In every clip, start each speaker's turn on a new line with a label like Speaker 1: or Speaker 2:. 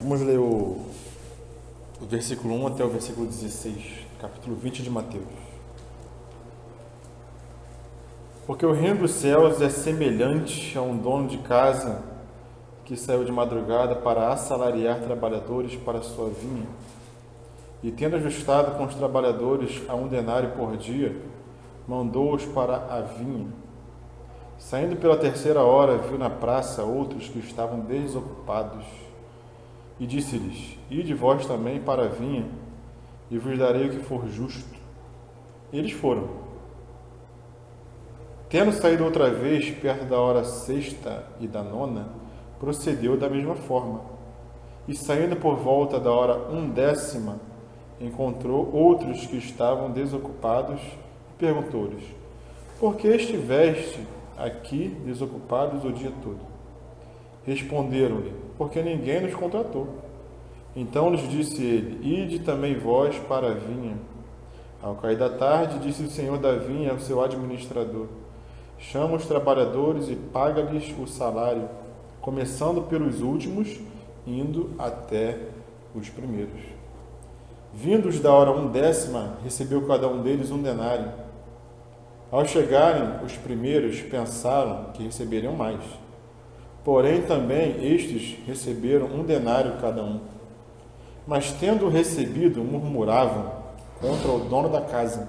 Speaker 1: Vamos ler o versículo 1 até o versículo 16, capítulo 20 de Mateus. Porque o reino dos céus é semelhante a um dono de casa que saiu de madrugada para assalariar trabalhadores para a sua vinha. E tendo ajustado com os trabalhadores a 1 denário por dia, mandou-os para a vinha. Saindo pela 3ª hora, viu na praça outros que estavam desocupados. E disse-lhes: Ide vós também para a vinha, e vos darei o que for justo. Eles foram. Tendo saído outra vez, perto da hora 6ª e da 9ª, procedeu da mesma forma. E saindo por volta da hora 1/10, encontrou outros que estavam desocupados e perguntou-lhes: Por que estiveste aqui desocupados o dia todo? Responderam-lhe: Porque ninguém nos contratou. Então lhes disse ele: Ide também vós para a vinha. Ao cair da tarde, disse o senhor da vinha ao seu administrador: Chama os trabalhadores e paga-lhes o salário, começando pelos últimos, indo até os primeiros. Vindos da hora 1/10, recebeu cada um deles 1 denário. Ao chegarem os primeiros, pensaram que receberiam mais. Porém, também estes receberam 1 denário cada um. Mas, tendo recebido, murmuravam contra o dono da casa,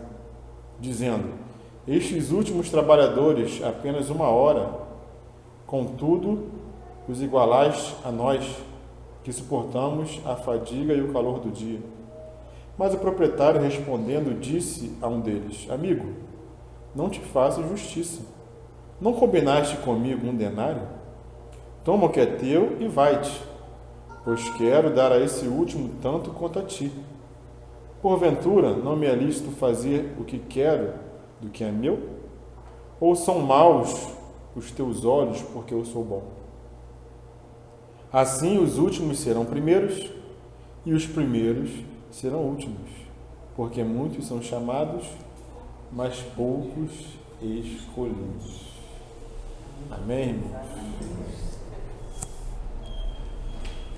Speaker 1: dizendo: Estes últimos trabalhadores apenas 1 hora, contudo, os igualais a nós, que suportamos a fadiga e o calor do dia. Mas o proprietário, respondendo, disse a um deles: Amigo, não te faço justiça. Não combinaste comigo 1 denário? Toma o que é teu e vai-te, pois quero dar a esse último tanto quanto a ti. Porventura, não me é lícito fazer o que quero do que é meu? Ou são maus os teus olhos, porque eu sou bom? Assim os últimos serão primeiros, e os primeiros serão últimos, porque muitos são chamados, mas poucos escolhidos. Amém, irmãos?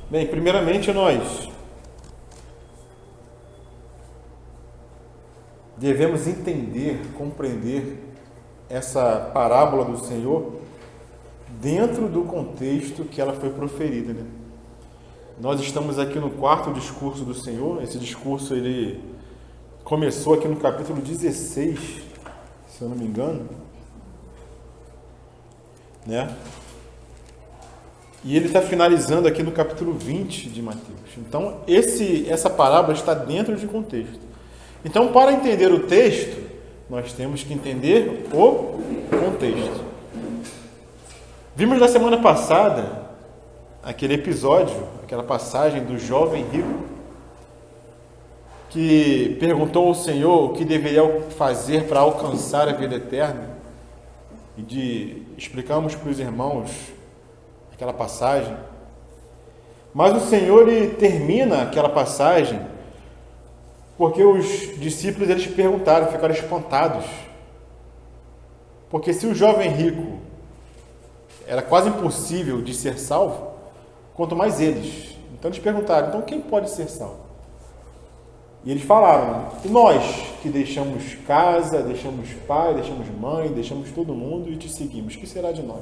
Speaker 1: Bem, primeiramente nós devemos entender, compreender essa parábola do Senhor dentro do contexto que ela foi proferida, né? Nós estamos aqui no 4º discurso do Senhor. Esse discurso ele começou aqui no capítulo 16, se eu não me engano, né? E ele está finalizando aqui no capítulo 20 de Mateus. Então, essa parábola está dentro de contexto. Então, para entender o texto, nós temos que entender o contexto. Vimos na semana passada aquele episódio, aquela passagem do jovem rico que perguntou ao Senhor o que deveria fazer para alcançar a vida eterna. E explicamos para os irmãos aquela passagem, mas o Senhor ele termina aquela passagem porque os discípulos eles perguntaram, ficaram espantados, porque se o jovem rico era quase impossível de ser salvo, quanto mais eles. Então eles perguntaram: então quem pode ser salvo? E eles falaram: e nós que deixamos casa, deixamos pai, deixamos mãe, deixamos todo mundo e te seguimos, o que será de nós?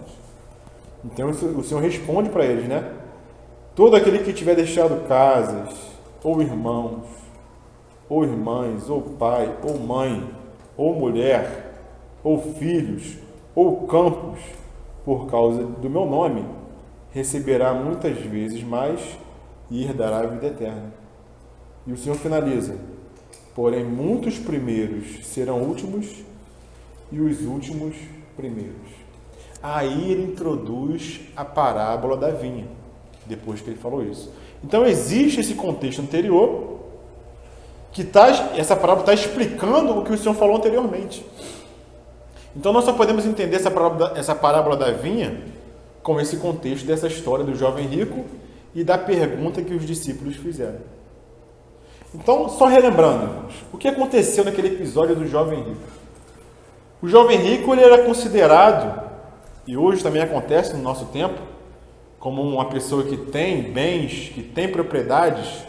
Speaker 1: Então o Senhor responde para eles, né? Todo aquele que tiver deixado casas, ou irmãos, ou irmãs, ou pai, ou mãe, ou mulher, ou filhos, ou campos, por causa do meu nome, receberá muitas vezes mais e herdará a vida eterna. E o Senhor finaliza: porém muitos primeiros serão últimos e os últimos primeiros. Aí ele introduz a parábola da vinha, depois que ele falou isso. Então existe esse contexto anterior, que essa parábola está explicando o que o Senhor falou anteriormente. Então nós só podemos entender essa parábola da vinha com esse contexto dessa história do jovem rico e da pergunta que os discípulos fizeram. Então, só relembrando, o que aconteceu naquele episódio do jovem rico? O jovem rico ele era considerado, e hoje também acontece no nosso tempo, como uma pessoa que tem bens, que tem propriedades,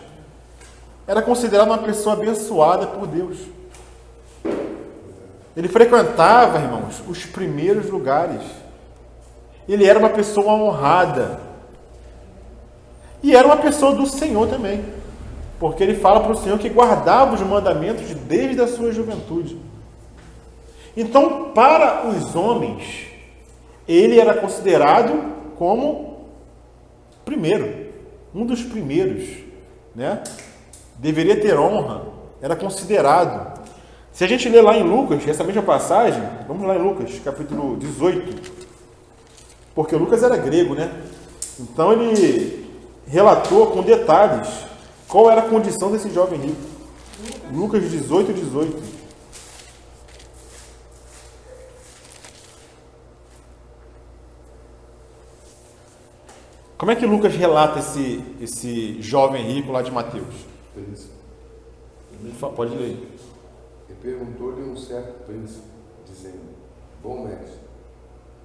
Speaker 1: era considerado uma pessoa abençoada por Deus. Ele frequentava, irmãos, os primeiros lugares. Ele era uma pessoa honrada. E era uma pessoa do Senhor também. Porque ele fala para o Senhor que guardava os mandamentos desde a sua juventude. Então, para os homens, ele era considerado como primeiro, um dos primeiros, né? Deveria ter honra, era considerado. Se a gente ler lá em Lucas, essa mesma passagem, vamos lá em Lucas, capítulo 18, porque Lucas era grego, né? Então ele relatou com detalhes qual era a condição desse jovem rico. Lucas 18, 18. Como é que Lucas relata esse jovem rico lá de Mateus? Pode ler.
Speaker 2: E perguntou-lhe um certo príncipe, dizendo: Bom mestre,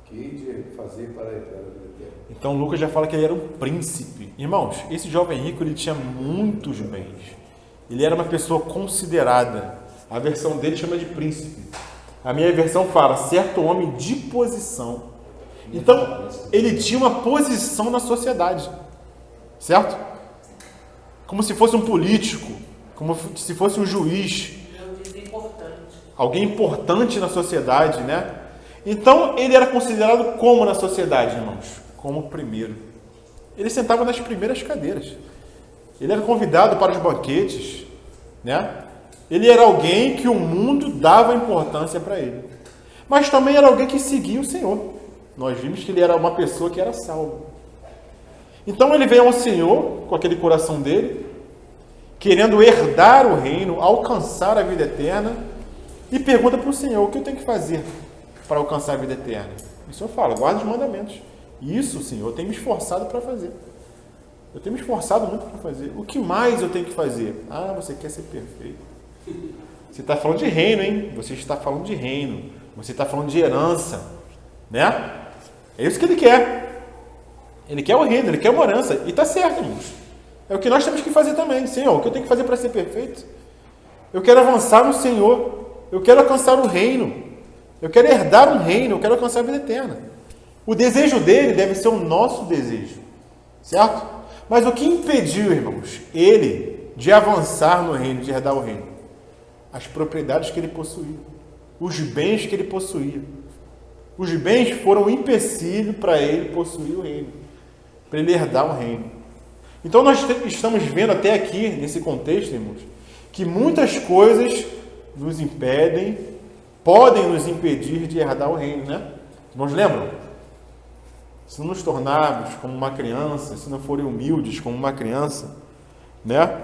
Speaker 2: que hei de fazer para entrar na vida eterna?
Speaker 1: Então Lucas já fala que ele era um príncipe. Irmãos, esse jovem rico ele tinha muitos bens. Ele era uma pessoa considerada. A versão dele chama de príncipe. A minha versão fala certo homem de posição. Então, ele tinha uma posição na sociedade, certo? Como se fosse um político, como se fosse um juiz. Alguém importante na sociedade, né? Então, ele era considerado como na sociedade, irmãos? Como o primeiro. Ele sentava nas primeiras cadeiras. Ele era convidado para os banquetes, né? Ele era alguém que o mundo dava importância para ele. Mas também era alguém que seguia o Senhor. Nós vimos que ele era uma pessoa que era salvo. Então ele veio ao Senhor com aquele coração dele, querendo herdar o reino, alcançar a vida eterna, e pergunta para o Senhor: o que eu tenho que fazer para alcançar a vida eterna? E o Senhor fala: guarda os mandamentos. Isso, Senhor, eu tenho me esforçado para fazer. Eu tenho me esforçado muito para fazer. O que mais eu tenho que fazer? Ah, você quer ser perfeito. Você está falando de reino, hein? Você está falando de reino. Você está falando de herança, né? É isso que ele quer. Ele quer o reino, ele quer uma herança. E está certo, irmãos. É o que nós temos que fazer também. Senhor, o que eu tenho que fazer para ser perfeito? Eu quero avançar no Senhor. Eu quero alcançar o reino. Eu quero herdar um reino. Eu quero alcançar a vida eterna. O desejo dele deve ser o nosso desejo. Certo? Mas o que impediu, irmãos, ele de avançar no reino, de herdar o reino? As propriedades que ele possuía. Os bens que ele possuía. Os bens foram um empecilho para ele possuir o reino, para ele herdar o reino. Então nós estamos vendo até aqui, nesse contexto, irmãos, que muitas coisas nos impedem, podem nos impedir de herdar o reino, né? Irmãos, lembram? Se não nos tornarmos como uma criança, se não forem humildes como uma criança, né?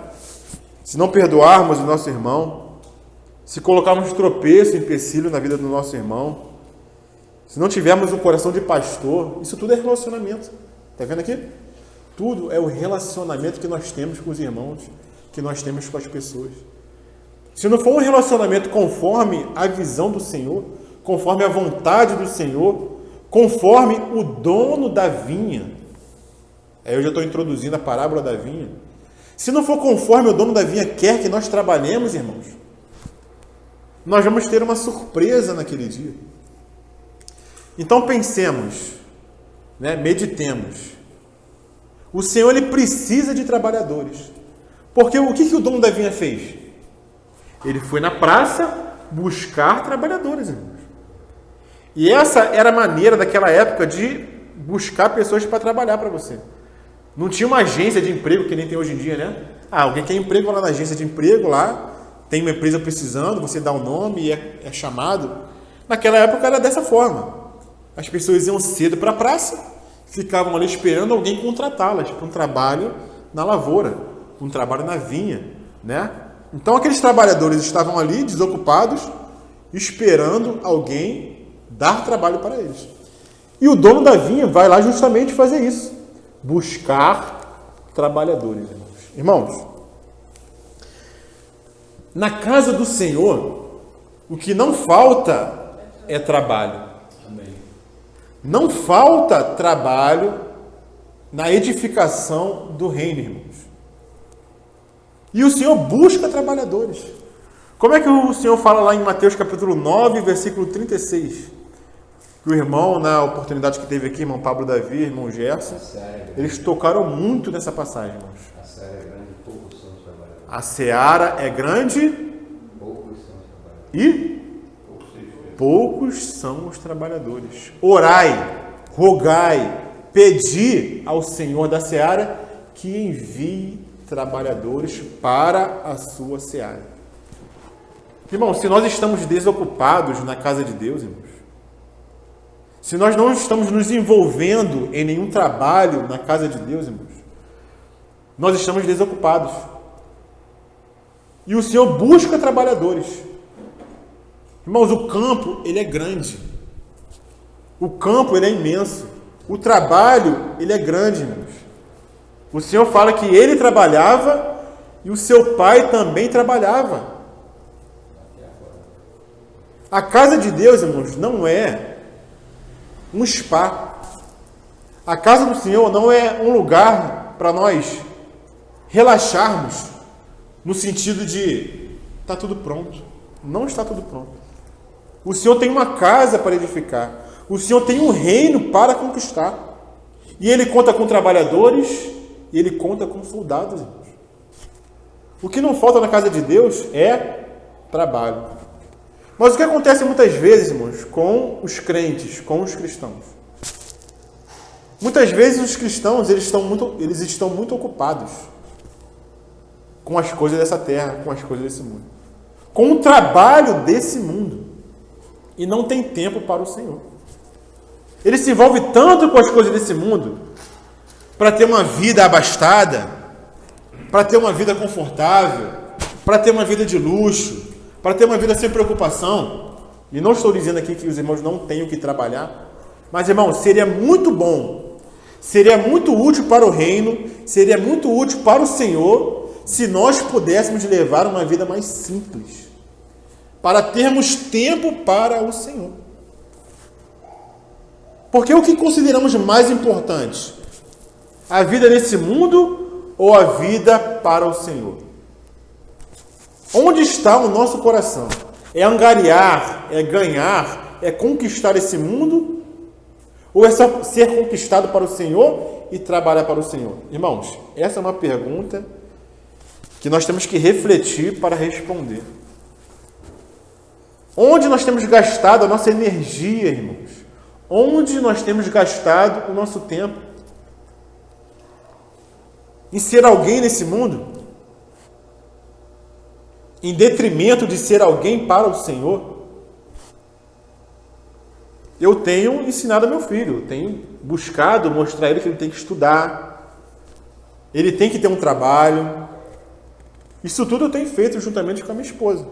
Speaker 1: Se não perdoarmos o nosso irmão, se colocarmos tropeço, empecilho na vida do nosso irmão, se não tivermos um coração de pastor, isso tudo é relacionamento. Está vendo aqui? Tudo é o relacionamento que nós temos com os irmãos, que nós temos com as pessoas. Se não for um relacionamento conforme a visão do Senhor, conforme a vontade do Senhor, conforme o dono da vinha, aí eu já estou introduzindo a parábola da vinha. Se não for conforme o dono da vinha quer que nós trabalhemos, irmãos, nós vamos ter uma surpresa naquele dia. Então pensemos, né? Meditemos. O Senhor ele precisa de trabalhadores. Porque o que o dono da vinha fez? Ele foi na praça buscar trabalhadores, irmãos. E essa era a maneira daquela época de buscar pessoas para trabalhar para você. Não tinha uma agência de emprego que nem tem hoje em dia, né? Ah, alguém quer emprego, vai lá na agência de emprego, lá tem uma empresa precisando, você dá o nome e é chamado. Naquela época era dessa forma. As pessoas iam cedo para a praça, ficavam ali esperando alguém contratá-las para um trabalho na lavoura, um trabalho na vinha, né? Então aqueles trabalhadores estavam ali desocupados, esperando alguém dar trabalho para eles. E o dono da vinha vai lá justamente fazer isso, buscar trabalhadores, irmãos. Irmãos, na casa do Senhor, o que não falta é trabalho. Amém. Não falta trabalho na edificação do reino, irmãos. E o Senhor busca trabalhadores. Como é que o Senhor fala lá em Mateus capítulo 9, versículo 36? Que o irmão, na oportunidade que teve aqui, irmão Pablo Davi, irmão Gerson, eles tocaram muito nessa passagem, irmãos.
Speaker 2: A seara é grande, poucos são os trabalhadores.
Speaker 1: A seara é grande,
Speaker 2: Poucos são os trabalhadores.
Speaker 1: e poucos são os trabalhadores. Orai, rogai, pedi ao Senhor da seara que envie trabalhadores para a sua seara. Irmão, se nós estamos desocupados na casa de Deus, irmãos, se nós não estamos nos envolvendo em nenhum trabalho na casa de Deus, irmãos, nós estamos desocupados. E o Senhor busca trabalhadores. Irmãos, o campo, ele é grande. O campo, ele é imenso. O trabalho, ele é grande, irmãos. O Senhor fala que ele trabalhava e o seu pai também trabalhava. A casa de Deus, irmãos, não é um spa. A casa do Senhor não é um lugar para nós relaxarmos no sentido de está tudo pronto. Não está tudo pronto. O Senhor tem uma casa para edificar. O Senhor tem um reino para conquistar. E Ele conta com trabalhadores e Ele conta com soldados, irmãos. O que não falta na casa de Deus é trabalho. Mas o que acontece muitas vezes, irmãos, com os crentes, com os cristãos? Muitas vezes os cristãos eles estão muito ocupados com as coisas dessa terra, com as coisas desse mundo, com o trabalho desse mundo, e não tem tempo para o Senhor. Ele se envolve tanto com as coisas desse mundo para ter uma vida abastada, para ter uma vida confortável, para ter uma vida de luxo, para ter uma vida sem preocupação. E não estou dizendo aqui que os irmãos não tenham que trabalhar, mas, irmãos, seria muito bom, seria muito útil para o reino, seria muito útil para o Senhor, se nós pudéssemos levar uma vida mais simples, para termos tempo para o Senhor. Porque o que consideramos mais importante? A vida nesse mundo ou a vida para o Senhor? Onde está o nosso coração? É angariar, é ganhar, é conquistar esse mundo? Ou é só ser conquistado para o Senhor e trabalhar para o Senhor? Irmãos, essa é uma pergunta que nós temos que refletir para responder. Onde nós temos gastado a nossa energia, irmãos? Onde nós temos gastado o nosso tempo? Em ser alguém nesse mundo? Em detrimento de ser alguém para o Senhor? Eu tenho ensinado a meu filho, eu tenho buscado mostrar a ele que ele tem que estudar, ele tem que ter um trabalho. Isso tudo eu tenho feito juntamente com a minha esposa.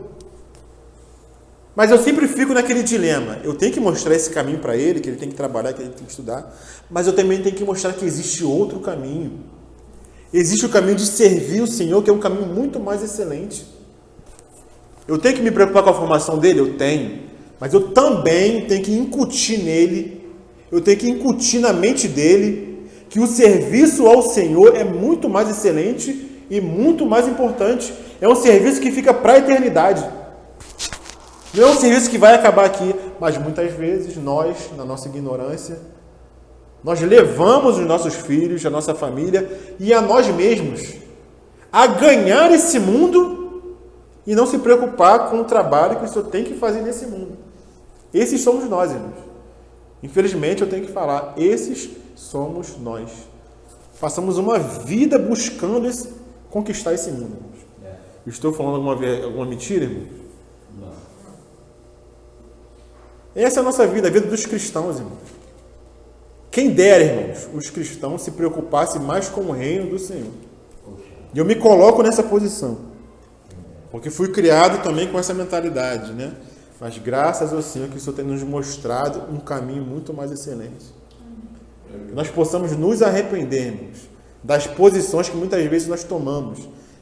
Speaker 1: Mas eu sempre fico naquele dilema. Eu tenho que mostrar esse caminho para ele, que ele tem que trabalhar, que ele tem que estudar, mas eu também tenho que mostrar que existe outro caminho. Existe o caminho de servir o Senhor, que é um caminho muito mais excelente. Eu tenho que me preocupar com a formação dele? Eu tenho. Mas eu também tenho que incutir nele, eu tenho que incutir na mente dele, que o serviço ao Senhor é muito mais excelente e muito mais importante. É um serviço que fica para a eternidade. Não é um serviço que vai acabar aqui, mas muitas vezes nós, na nossa ignorância, nós levamos os nossos filhos, a nossa família e a nós mesmos a ganhar esse mundo e não se preocupar com o trabalho que o Senhor tem que fazer nesse mundo. Esses somos nós, irmãos. Infelizmente, eu tenho que falar, esses somos nós. Passamos uma vida buscando conquistar esse mundo, irmãos. Estou falando alguma mentira, irmãos?
Speaker 2: Não.
Speaker 1: Essa é a nossa vida, a vida dos cristãos, irmãos. Quem dera, irmãos, os cristãos se preocupassem mais com o reino do Senhor. E eu me coloco nessa posição, porque fui criado também com essa mentalidade, né? Mas graças ao Senhor que o Senhor tem nos mostrado um caminho muito mais excelente. Que nós possamos nos arrependermos das posições que muitas vezes nós tomamos,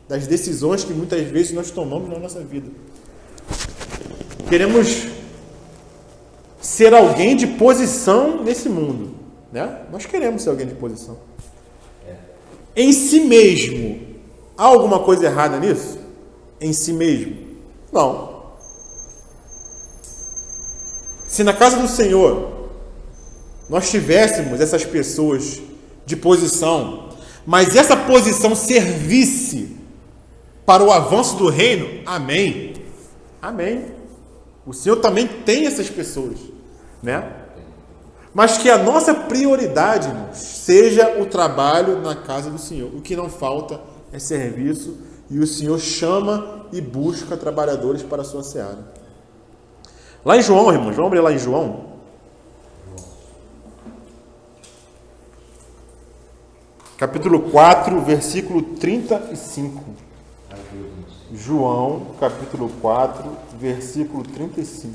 Speaker 1: das decisões que muitas vezes nós tomamos na nossa vida. Queremos ser alguém de posição nesse mundo, né? Nós queremos ser alguém de posição. em si mesmo, há alguma coisa errada nisso? Em si mesmo? Não. Se na casa do Senhor nós tivéssemos essas pessoas de posição, mas essa posição servisse para o avanço do reino, amém. Amém. O Senhor também tem essas pessoas, né? Mas que a nossa prioridade, irmãos, seja o trabalho na casa do Senhor. O que não falta é serviço, e o Senhor chama e busca trabalhadores para a sua seara. Lá em João, irmãos, vamos abrir lá em João. Capítulo 4, versículo 35. João, capítulo 4, versículo 35.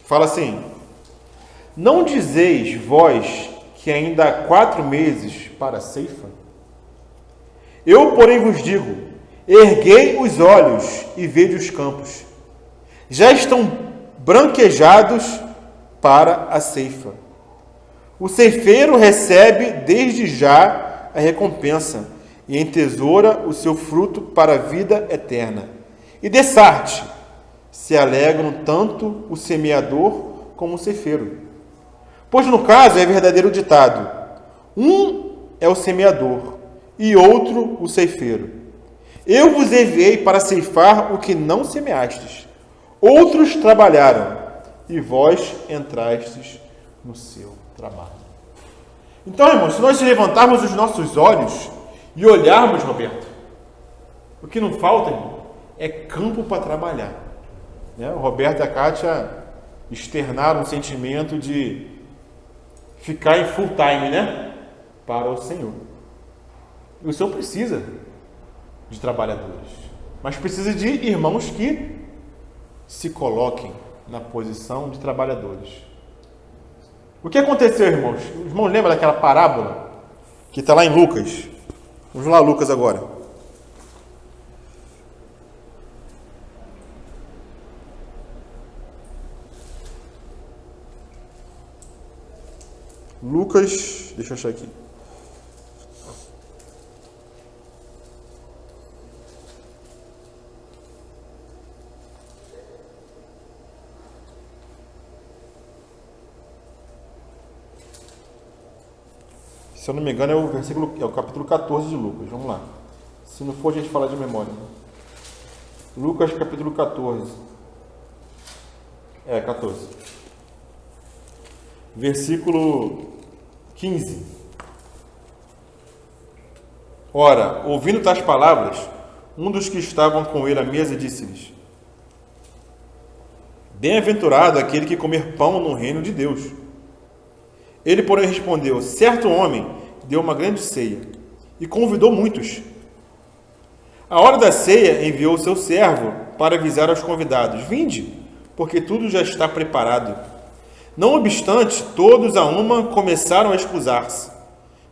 Speaker 1: Fala assim: não dizeis vós que ainda há 4 meses para a ceifa? Eu, porém, vos digo: erguei os olhos e vede os campos, já estão branquejados para a ceifa. O ceifeiro recebe desde já a recompensa e entesoura o seu fruto para a vida eterna. E dessarte se alegram tanto o semeador como o ceifeiro. Pois no caso é verdadeiro ditado: um é o semeador e outro o ceifeiro. Eu vos enviei para ceifar o que não semeastes. Outros trabalharam e vós entrastes no seu trabalho. Então, irmãos, se nós levantarmos os nossos olhos e olharmos, Roberto, o que não falta, irmão, é campo para trabalhar. O Roberto e a Kátia externaram um sentimento de ficar em full time, né? Para o Senhor. E o Senhor precisa de trabalhadores, mas precisa de irmãos que se coloquem na posição de trabalhadores. O que aconteceu, irmãos? Os irmãos lembram daquela parábola que está lá em Lucas? Vamos lá, Lucas, agora. Lucas, deixa eu achar aqui. Se eu não me engano, é o capítulo 14 de Lucas. Vamos lá. Se não for, a gente fala de memória. Lucas, capítulo 14. 14. Versículo 15. Ora, ouvindo tais palavras, um dos que estavam com ele à mesa disse-lhes: bem-aventurado aquele que comer pão no reino de Deus. Ele, porém, respondeu: certo homem deu uma grande ceia e convidou muitos. À hora da ceia, enviou o seu servo para avisar aos convidados: vinde, porque tudo já está preparado. Não obstante, todos a uma começaram a escusar-se.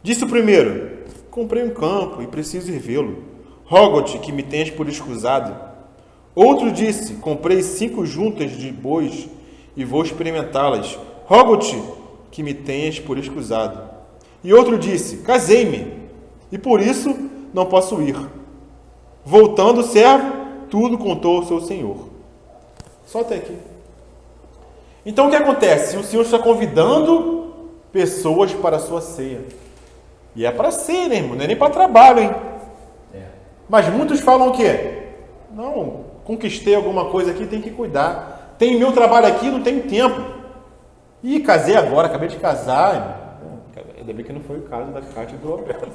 Speaker 1: Disse o primeiro: comprei um campo e preciso ir vê-lo. Rogo-te que me tenhas por escusado. Outro disse: comprei 5 juntas de bois e vou experimentá-las. Rogo-te que me tenhas por escusado. E outro disse: casei-me e por isso não posso ir. Voltando o servo, tudo contou ao seu senhor. Só até aqui. Então o que acontece? O Senhor está convidando pessoas para a sua ceia. E é para ceia, né, irmão? Não é nem para trabalho, hein? Mas muitos falam o quê? Não, conquistei alguma coisa aqui, tem que cuidar. Tem meu trabalho aqui, não tenho tempo. Ih, casei agora, acabei de casar. Ainda bem que não foi o caso da Kátia e do Roberto.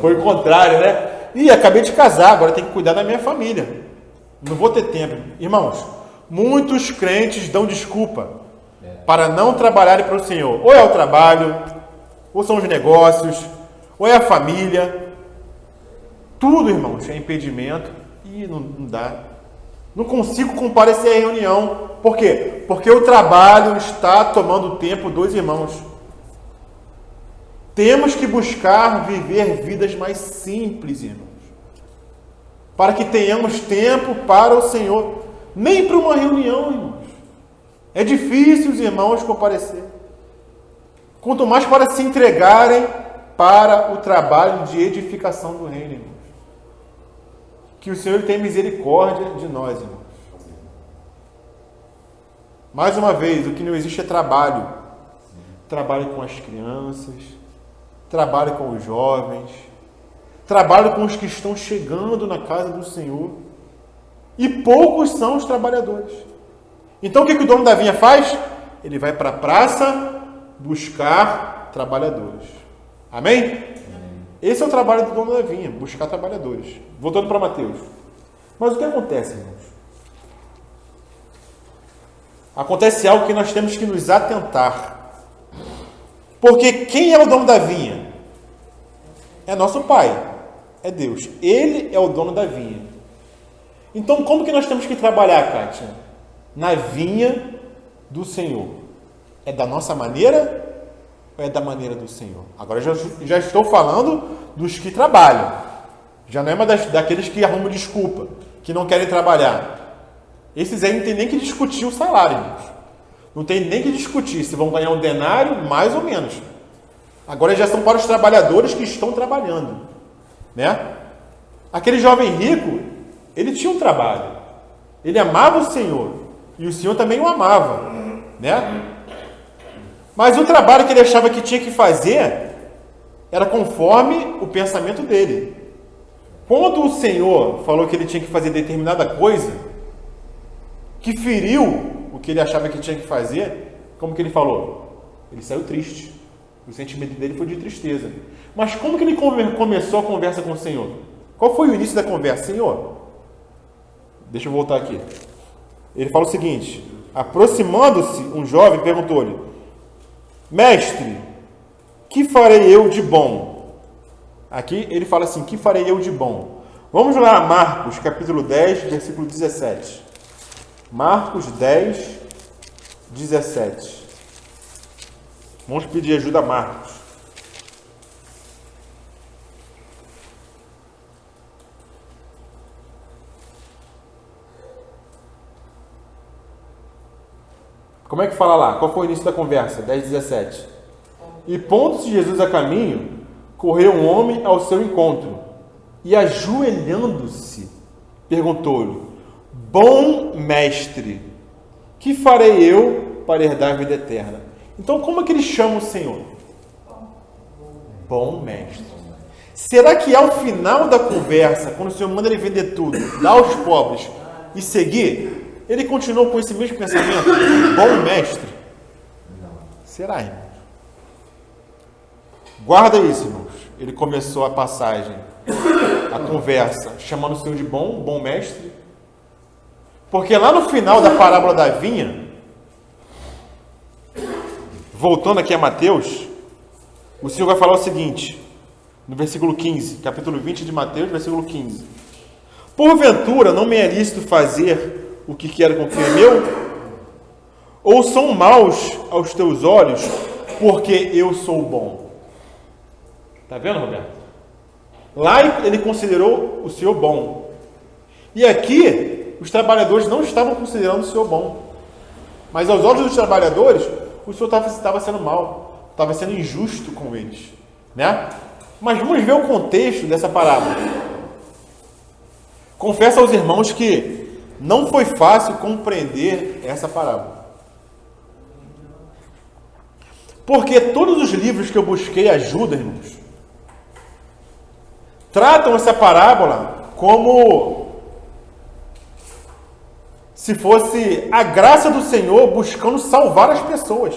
Speaker 1: Foi o contrário, né? Ih, acabei de casar, agora tem que cuidar da minha família. Não vou ter tempo. Irmãos, muitos crentes dão desculpa para não trabalharem para o Senhor. Ou é o trabalho, ou são os negócios, ou é a família. Tudo, irmãos, é impedimento e não dá. Não consigo comparecer à reunião. Por quê? Porque o trabalho está tomando tempo dos irmãos. Temos que buscar viver vidas mais simples, irmãos, para que tenhamos tempo para o Senhor. Nem para uma reunião, irmãos. É difícil os irmãos comparecer. Quanto mais para se entregarem para o trabalho de edificação do reino, irmãos. Que o Senhor tenha misericórdia de nós, irmãos. Mais uma vez, o que não existe é trabalho. Trabalho com as crianças, trabalho com os jovens, trabalho com os que estão chegando na casa do Senhor. E poucos são os trabalhadores. Então o que o dono da vinha faz? Ele vai para a praça buscar trabalhadores. Amém? Esse é o trabalho do dono da vinha, buscar trabalhadores. Voltando para Mateus. Mas o que acontece, irmãos? Acontece algo que nós temos que nos atentar. Porque quem é o dono da vinha? É nosso Pai. É Deus. Ele é o dono da vinha. Então, como que nós temos que trabalhar, Kátia? Na vinha do Senhor. É da nossa maneira ou é da maneira do Senhor? Agora já estou falando dos que trabalham. Já não é mais daqueles que arrumam desculpa, que não querem trabalhar. Esses aí não tem nem que discutir o salário, irmãos. Não tem nem que discutir se vão ganhar um denário, mais ou menos. Agora já são para os trabalhadores que estão trabalhando, né? Aquele jovem rico, ele tinha um trabalho. Ele amava o Senhor. E o Senhor também o amava, né? Mas o trabalho que ele achava que tinha que fazer era conforme o pensamento dele. Quando o Senhor falou que ele tinha que fazer determinada coisa, que feriu o que ele achava que tinha que fazer, como que ele falou? Ele saiu triste. O sentimento dele foi de tristeza. Mas como que ele começou a conversa com o Senhor? Qual foi o início da conversa? Senhor, deixa eu voltar aqui. Ele fala o seguinte: aproximando-se, um jovem perguntou-lhe: Mestre, que farei eu de bom? Aqui ele fala assim: que farei eu de bom? Vamos lá, Marcos, capítulo 10, versículo 17. Marcos 10, 17. Vamos pedir ajuda a Marcos. Como é que fala lá? Qual foi o início da conversa? 10, 17. E pondo-se Jesus a caminho, correu um homem ao seu encontro e, ajoelhando-se, perguntou-lhe: Bom mestre, que farei eu para herdar a vida eterna? Então, como é que ele chama o Senhor? Bom mestre. Será que ao final da conversa, quando o Senhor manda ele vender tudo, dar aos pobres e seguir, ele continuou com esse mesmo pensamento? Bom mestre? Será, irmãos? Guarda isso, irmãos. Ele começou a passagem, a conversa, chamando o Senhor de bom mestre. Porque lá no final da parábola da vinha, voltando aqui a Mateus, o Senhor vai falar o seguinte, no versículo 15, capítulo 20 de Mateus, versículo 15. Porventura não me é lícito fazer o que quero com o que é meu? Ou são maus aos teus olhos, porque eu sou bom? Está vendo, Roberto? Lá ele considerou o Senhor bom. E aqui, os trabalhadores não estavam considerando o Senhor bom. Mas aos olhos dos trabalhadores, o Senhor estava sendo mau, estava sendo injusto com eles, né? Mas vamos ver o contexto dessa parábola. Confesso aos irmãos que não foi fácil compreender essa parábola. Porque todos os livros que eu busquei ajuda, irmãos, tratam essa parábola como se fosse a graça do Senhor buscando salvar as pessoas.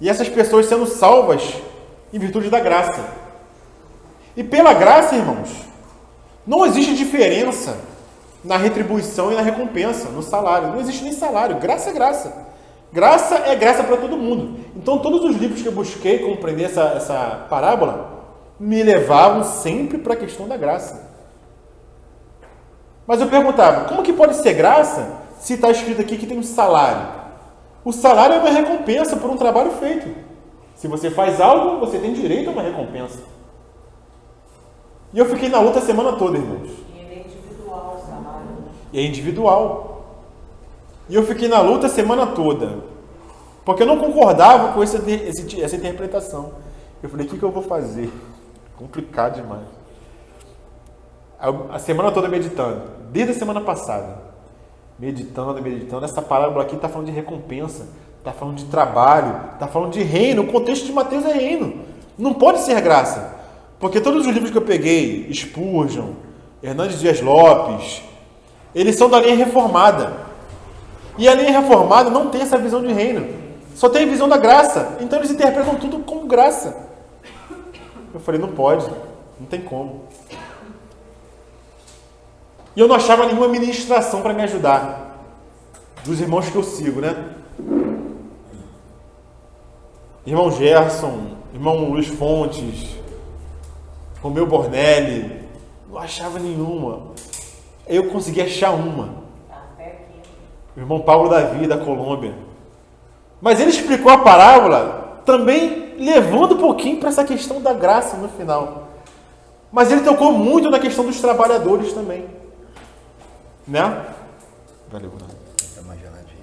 Speaker 1: E essas pessoas sendo salvas em virtude da graça. E pela graça, irmãos, não existe diferença na retribuição e na recompensa, no salário. Não existe nem salário. Graça é graça. Graça é graça para todo mundo. Então, todos os livros que eu busquei compreender essa parábola me levavam sempre para a questão da graça. Mas eu perguntava, como que pode ser graça se está escrito aqui que tem um salário? O salário é uma recompensa por um trabalho feito. Se você faz algo, você tem direito a uma recompensa. E eu fiquei na luta a semana toda, irmãos.
Speaker 3: E ele é individual, o salário.
Speaker 1: E é individual. E eu fiquei na luta a semana toda, porque eu não concordava com essa interpretação. Eu falei, o que eu vou fazer? Complicado demais. A semana toda meditando, desde a semana passada, meditando, essa parábola aqui está falando de recompensa, está falando de trabalho, está falando de reino. O contexto de Mateus é reino, não pode ser graça, porque todos os livros que eu peguei, Spurgeon, Hernandes Dias Lopes, eles são da linha reformada, e a linha reformada não tem essa visão de reino, só tem a visão da graça, então eles interpretam tudo como graça. Eu falei, não pode, não tem como. E eu não achava nenhuma ministração para me ajudar, dos irmãos que eu sigo, né? Irmão Gerson, irmão Luiz Fontes, Romeu Bornelli, não achava nenhuma. Eu consegui achar uma. O irmão Paulo Davi, da Colômbia. Mas ele explicou a parábola também levando um pouquinho para essa questão da graça no final. Mas ele tocou muito na questão dos trabalhadores também. Né? Valeu, tá mais geladinho.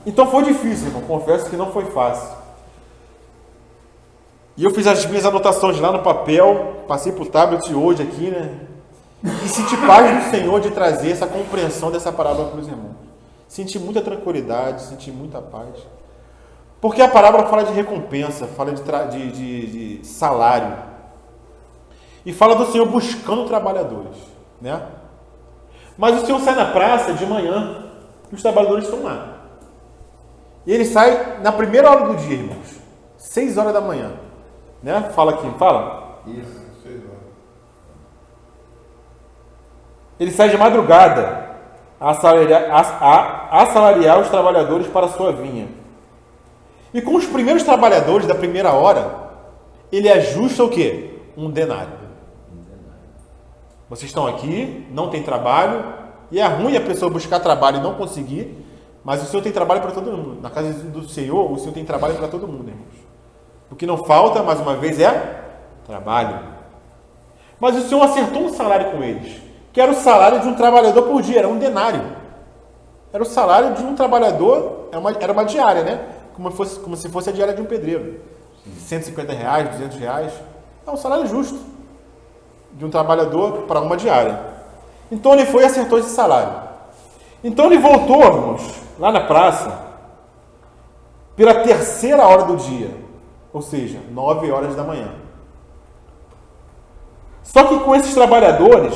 Speaker 1: Então foi difícil, irmão. Confesso que não foi fácil. E eu fiz as minhas anotações lá no papel, passei pro tablet hoje aqui, né? E senti paz do Senhor de trazer essa compreensão dessa parábola para os irmãos. Senti muita tranquilidade, senti muita paz. Porque a parábola fala de recompensa, fala de salário. E fala do Senhor buscando trabalhadores, né? Mas o Senhor sai na praça de manhã e os trabalhadores estão lá. E ele sai na primeira hora do dia, irmãos. 6 horas da manhã. Né? Fala aqui, fala.
Speaker 2: Isso, 6 horas.
Speaker 1: Ele sai de madrugada a assalariar os trabalhadores para a sua vinha. E com os primeiros trabalhadores da primeira hora, ele ajusta o quê? Um denário. Vocês estão aqui, não tem trabalho, e é ruim a pessoa buscar trabalho e não conseguir, mas o Senhor tem trabalho para todo mundo. Na casa do Senhor, o Senhor tem trabalho para todo mundo, irmãos. O que não falta, mais uma vez, é trabalho. Mas o Senhor acertou um salário com eles, que era o salário de um trabalhador por dia, era um denário. Era o salário de um trabalhador, era uma diária, né? Como se fosse a diária de um pedreiro. R$150, R$200. É um salário justo de um trabalhador para uma diária. Então ele foi e acertou esse salário. Então ele voltou, irmãos, lá na praça, pela terceira hora do dia, ou seja, 9 horas da manhã. Só que com esses trabalhadores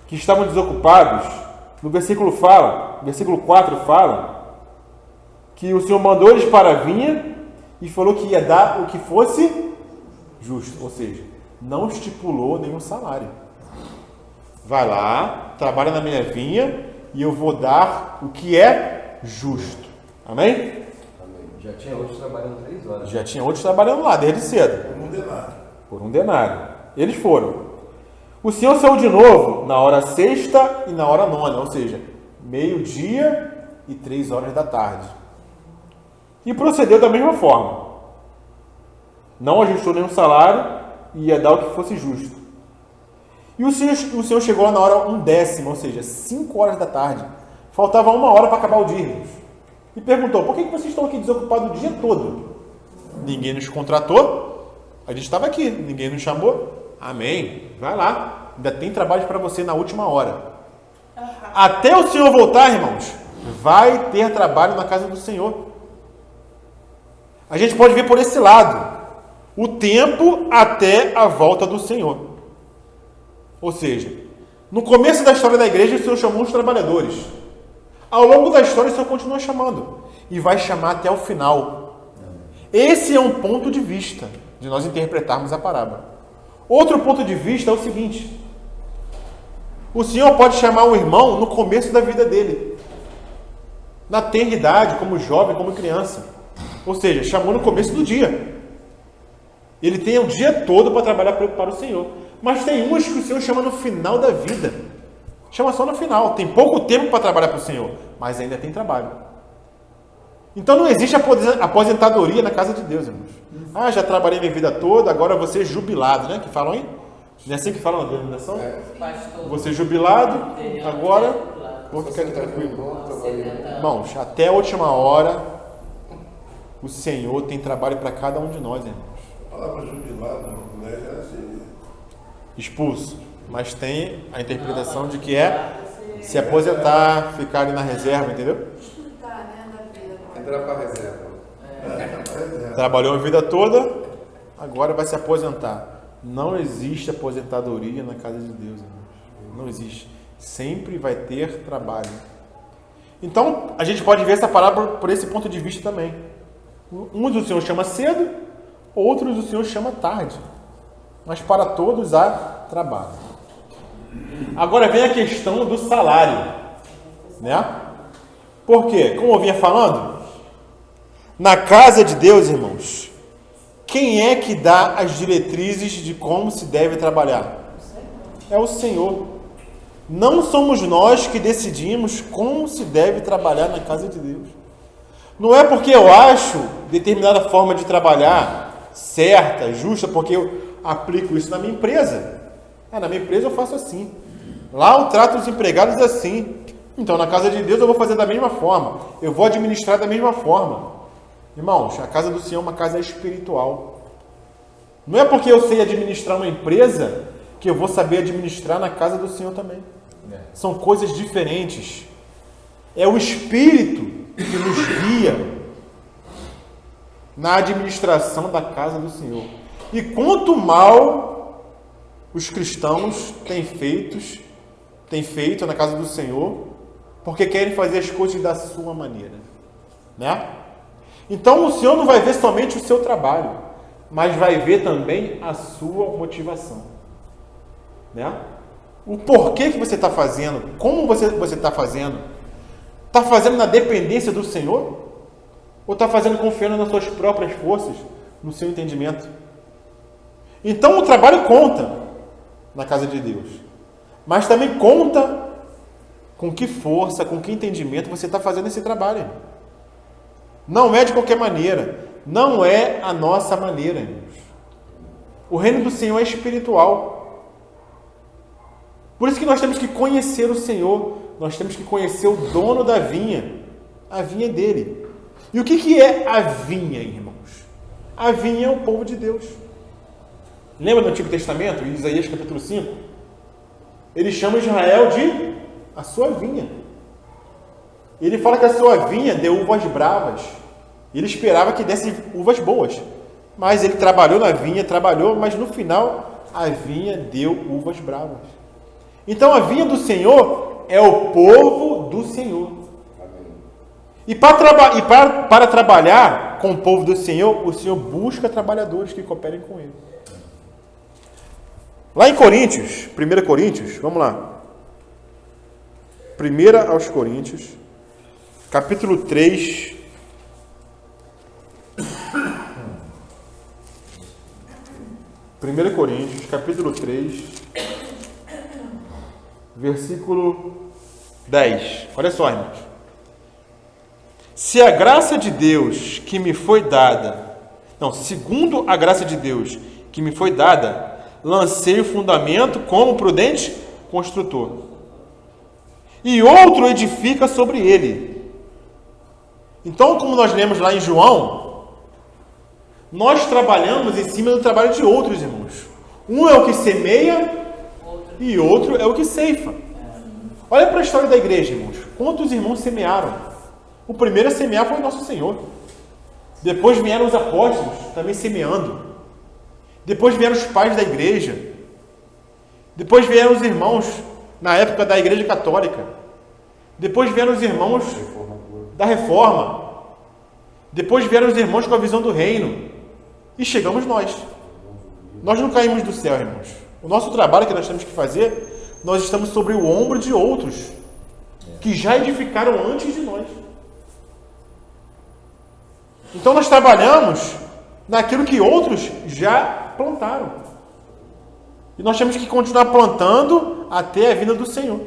Speaker 1: que estavam desocupados, no versículo 4 fala que o Senhor mandou eles para a vinha e falou que ia dar o que fosse justo, ou seja, não estipulou nenhum salário. Vai lá, trabalha na minha vinha e eu vou dar o que é justo. Amém?
Speaker 2: Amém. Já tinha outros trabalhando 3 horas.
Speaker 1: Já tinha outros trabalhando lá, desde cedo. Por um denário. Eles foram. O Senhor saiu de novo na hora 6ª e na hora 9ª, ou seja, 12:00 e 3 horas da tarde. E procedeu da mesma forma. Não ajustou nenhum salário e ia dar o que fosse justo. E o Senhor chegou lá na hora 1/10, ou seja, 5 horas da tarde. Faltava 1 hora para acabar o dia, irmãos. E perguntou, por que vocês estão aqui desocupados o dia todo? Ninguém nos contratou, a gente estava aqui, ninguém nos chamou. Amém, vai lá, ainda tem trabalho para você na última hora. Até o Senhor voltar, irmãos, vai ter trabalho na casa do Senhor. A gente pode ver por esse lado, o tempo até a volta do Senhor. Ou seja, no começo da história da igreja, o Senhor chamou os trabalhadores. Ao longo da história, o Senhor continua chamando. E vai chamar até o final. Esse é um ponto de vista de nós interpretarmos a parábola. Outro ponto de vista é o seguinte. O Senhor pode chamar o irmão no começo da vida dele. Na tenridade, como jovem, como criança. Ou seja, chamou no começo do dia. Ele tem o dia todo para trabalhar para o Senhor. Mas tem uns que o Senhor chama no final da vida. Chama só no final. Tem pouco tempo para trabalhar para o Senhor, mas ainda tem trabalho. Então não existe aposentadoria na casa de Deus, irmãos. Ah, já trabalhei minha vida toda, agora vou ser jubilado, né? Que falam aí? Não é assim que falam na denominação? Você jubilado, agora Pode ficar tranquilo.
Speaker 2: Trabalhando.
Speaker 1: Irmãos, até a última hora, o Senhor tem trabalho para cada um de nós, irmãos.
Speaker 2: A palavra jubilado, né? Já se...
Speaker 1: Expulso. Mas tem a interpretação de que é se aposentar, ficar ali na reserva, entendeu?
Speaker 2: Entrar para a reserva.
Speaker 1: Trabalhou a vida toda, agora vai se aposentar. Não existe aposentadoria na casa de Deus, irmãos. Não existe. Sempre vai ter trabalho. Então, a gente pode ver essa palavra por esse ponto de vista também. Uns o Senhor chama cedo, outros o Senhor chama tarde. Mas para todos há trabalho. Agora vem a questão do salário, né? Por quê? Como eu vinha falando, na casa de Deus, irmãos, quem é que dá as diretrizes de como se deve trabalhar? É o Senhor. Não somos nós que decidimos como se deve trabalhar na casa de Deus. Não é porque eu acho determinada forma de trabalhar certa, justa, porque eu aplico isso na minha empresa. Na minha empresa eu faço assim. Lá eu trato os empregados assim. Então, na casa de Deus eu vou fazer da mesma forma. Eu vou administrar da mesma forma. Irmãos, a casa do Senhor é uma casa espiritual. Não é porque eu sei administrar uma empresa que eu vou saber administrar na casa do Senhor também. São coisas diferentes. É o Espírito que nos guia na administração da casa do Senhor. E quanto mal os cristãos têm feito na casa do Senhor, porque querem fazer as coisas da sua maneira, né? Então o Senhor não vai ver somente o seu trabalho, mas vai ver também a sua motivação, né? O porquê que você está fazendo, como você está fazendo. Está fazendo na dependência do Senhor? Ou está fazendo confiando nas suas próprias forças, no seu entendimento? Então o trabalho conta na casa de Deus, mas também conta com que força, com que entendimento você está fazendo esse trabalho. Não é de qualquer maneira, não é a nossa maneira, irmãos. O reino do Senhor é espiritual. Por isso que nós temos que conhecer o Senhor, nós temos que conhecer o dono da vinha, a vinha dele. E o que é a vinha, irmãos? A vinha é o povo de Deus. Lembra do Antigo Testamento, em Isaías capítulo 5? Ele chama Israel de a sua vinha. Ele fala que a sua vinha deu uvas bravas. Ele esperava que desse uvas boas. Mas ele trabalhou na vinha, mas no final a vinha deu uvas bravas. Então a vinha do Senhor é o povo do Senhor. E para trabalhar com o povo do Senhor, o Senhor busca trabalhadores que cooperem com ele. Lá em Coríntios, 1 Coríntios, vamos lá. 1 aos Coríntios, capítulo 3. Primeira Coríntios, capítulo 3, versículo 10. Olha só, irmãos. Se a graça de Deus que me foi dada, segundo a graça de Deus que me foi dada, lancei o fundamento como prudente construtor, e outro edifica sobre ele. Então, como nós lemos lá em João, nós trabalhamos em cima do trabalho de outros, irmãos. Um é o que semeia e outro é o que ceifa. Olha para a história da igreja, irmãos. Quantos irmãos semearam? O primeiro a semear foi o nosso Senhor. Depois vieram os apóstolos, também semeando. Depois vieram os pais da igreja. Depois vieram os irmãos na época da igreja católica. Depois vieram os irmãos da reforma. Depois vieram os irmãos com a visão do reino. E chegamos nós. Nós não caímos do céu, irmãos. O nosso trabalho que nós temos que fazer, nós estamos sobre o ombro de outros que já edificaram antes de nós. Então nós trabalhamos naquilo que outros já plantaram. E nós temos que continuar plantando até a vinda do Senhor.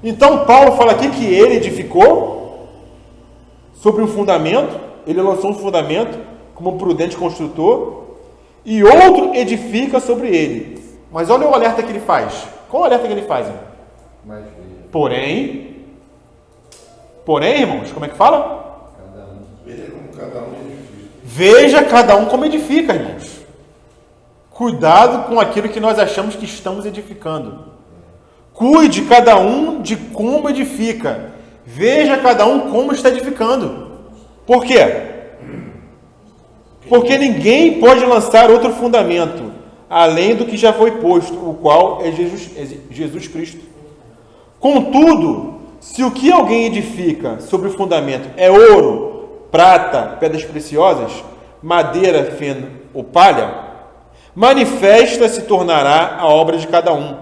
Speaker 1: Então Paulo fala aqui que ele edificou sobre um fundamento, ele lançou um fundamento como um prudente construtor, e outro edifica sobre ele. Mas olha o alerta que ele faz. Qual o alerta que ele faz, irmão?
Speaker 2: Mais veja.
Speaker 1: Porém, irmãos, como é que fala?
Speaker 2: Veja como cada um edifica.
Speaker 1: Veja cada um como edifica, irmãos. Cuidado com aquilo que nós achamos que estamos edificando. Cuide cada um de como edifica. Veja cada um como está edificando. Por quê? Porque ninguém pode lançar outro fundamento, além do que já foi posto, o qual é Jesus Cristo. Contudo, se o que alguém edifica sobre o fundamento é ouro, prata, pedras preciosas, madeira, feno ou palha, manifesta se tornará a obra de cada um,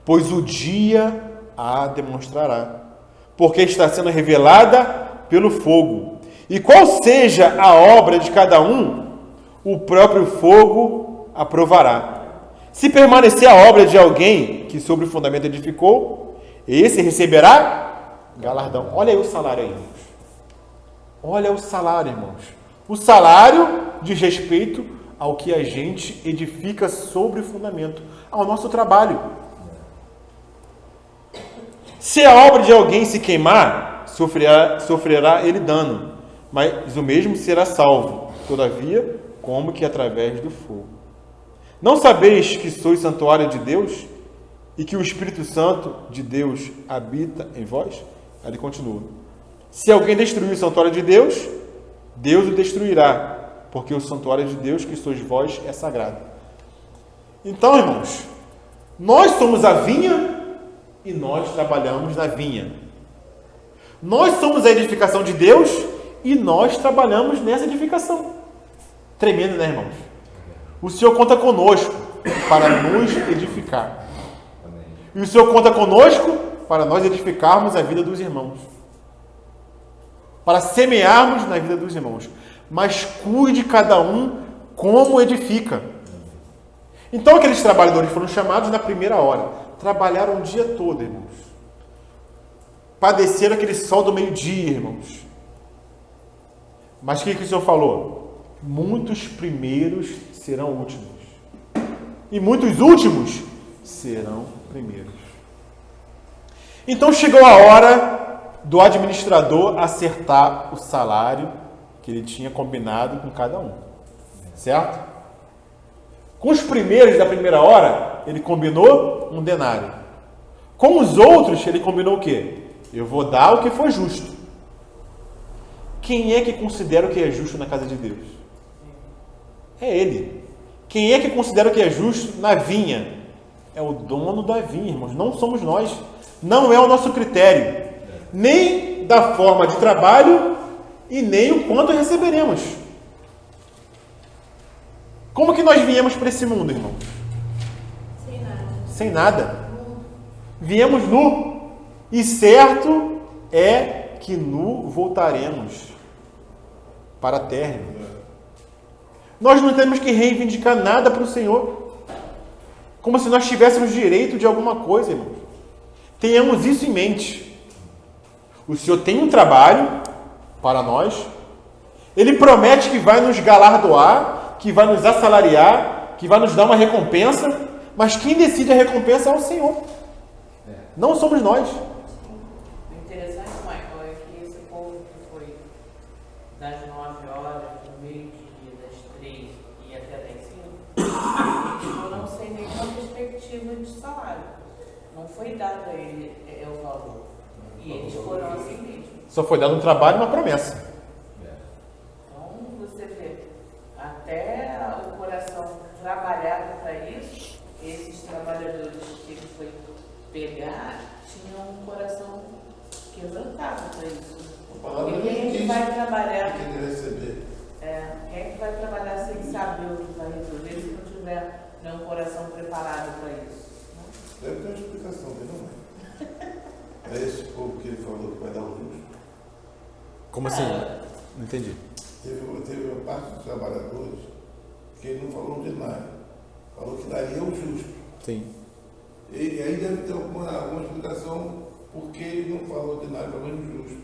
Speaker 1: pois o dia a demonstrará, porque está sendo revelada pelo fogo. E qual seja a obra de cada um, o próprio fogo aprovará. Se permanecer a obra de alguém que sobre o fundamento edificou, esse receberá galardão. Olha aí o salário aí, irmãos. Olha o salário, irmãos. O salário diz respeito ao que a gente edifica sobre o fundamento, ao nosso trabalho. Se a obra de alguém se queimar, sofrerá ele dano, mas o mesmo será salvo, todavia, como que através do fogo. Não sabeis que sois santuário de Deus e que o Espírito Santo de Deus habita em vós? Aí ele continua. Se alguém destruir o santuário de Deus, Deus o destruirá, porque o santuário de Deus que sois vós é sagrado. Então, irmãos, nós somos a vinha e nós trabalhamos na vinha. Nós somos a edificação de Deus e nós trabalhamos nessa edificação. Tremendo, né, irmãos? O Senhor conta conosco para nos edificar. E o Senhor conta conosco para nós edificarmos a vida dos irmãos. Para semearmos na vida dos irmãos. Mas cuide cada um como edifica. Então aqueles trabalhadores foram chamados na primeira hora. Trabalharam o dia todo, irmãos. Padeceram aquele sol do meio-dia, irmãos. Mas o que o Senhor falou? Muitos primeiros serão últimos. E muitos últimos serão primeiros. Então chegou a hora do administrador acertar o salário que ele tinha combinado com cada um. Certo? Com os primeiros da primeira hora, ele combinou 1 denário. Com os outros, ele combinou o quê? Eu vou dar o que for justo. Quem é que considera o que é justo na casa de Deus? É ele. Quem é que considera o que é justo na vinha? É o dono da vinha, irmãos. Não somos nós. Não é o nosso critério. Nem da forma de trabalho e nem o quanto receberemos. Como que nós viemos para esse mundo, irmãos?
Speaker 3: Sem nada.
Speaker 1: Sem nada. Viemos nu. E certo é que nu voltaremos para a terra. Nós não temos que reivindicar nada para o Senhor. Como se nós tivéssemos direito de alguma coisa, irmãos. Tenhamos isso em mente. O Senhor tem um trabalho para nós. Ele promete que vai nos galardoar, que vai nos assalariar, que vai nos dar uma recompensa. Mas quem decide a recompensa é o Senhor. Não somos nós.
Speaker 3: O interessante, Michael, é que esse povo que foi das 9 horas, do meio-dia, das 3 e até das 5, eles foram sem nenhuma perspectiva de salário. Não foi dado a ele o valor. E eles foram assim mesmo.
Speaker 1: Só foi dado um trabalho e uma promessa.
Speaker 3: Então, você vê, até o coração trabalhado para isso, esses trabalhadores que ele foi pegar tinham um coração quebrantado para isso. Porque quem é que vai trabalhar?
Speaker 2: Quem receber.
Speaker 3: Quem é que vai trabalhar sem saber o que vai resolver se não tiver um coração preparado para isso?
Speaker 2: Deve ter uma explicação dele, não é? É esse povo que ele falou que vai dar o justo.
Speaker 1: Como assim? Não entendi.
Speaker 2: Teve uma parte dos trabalhadores que ele não falou de nada. Falou que daria o justo.
Speaker 1: Sim.
Speaker 2: E aí deve ter alguma explicação por que ele não falou de nada, falou injusto.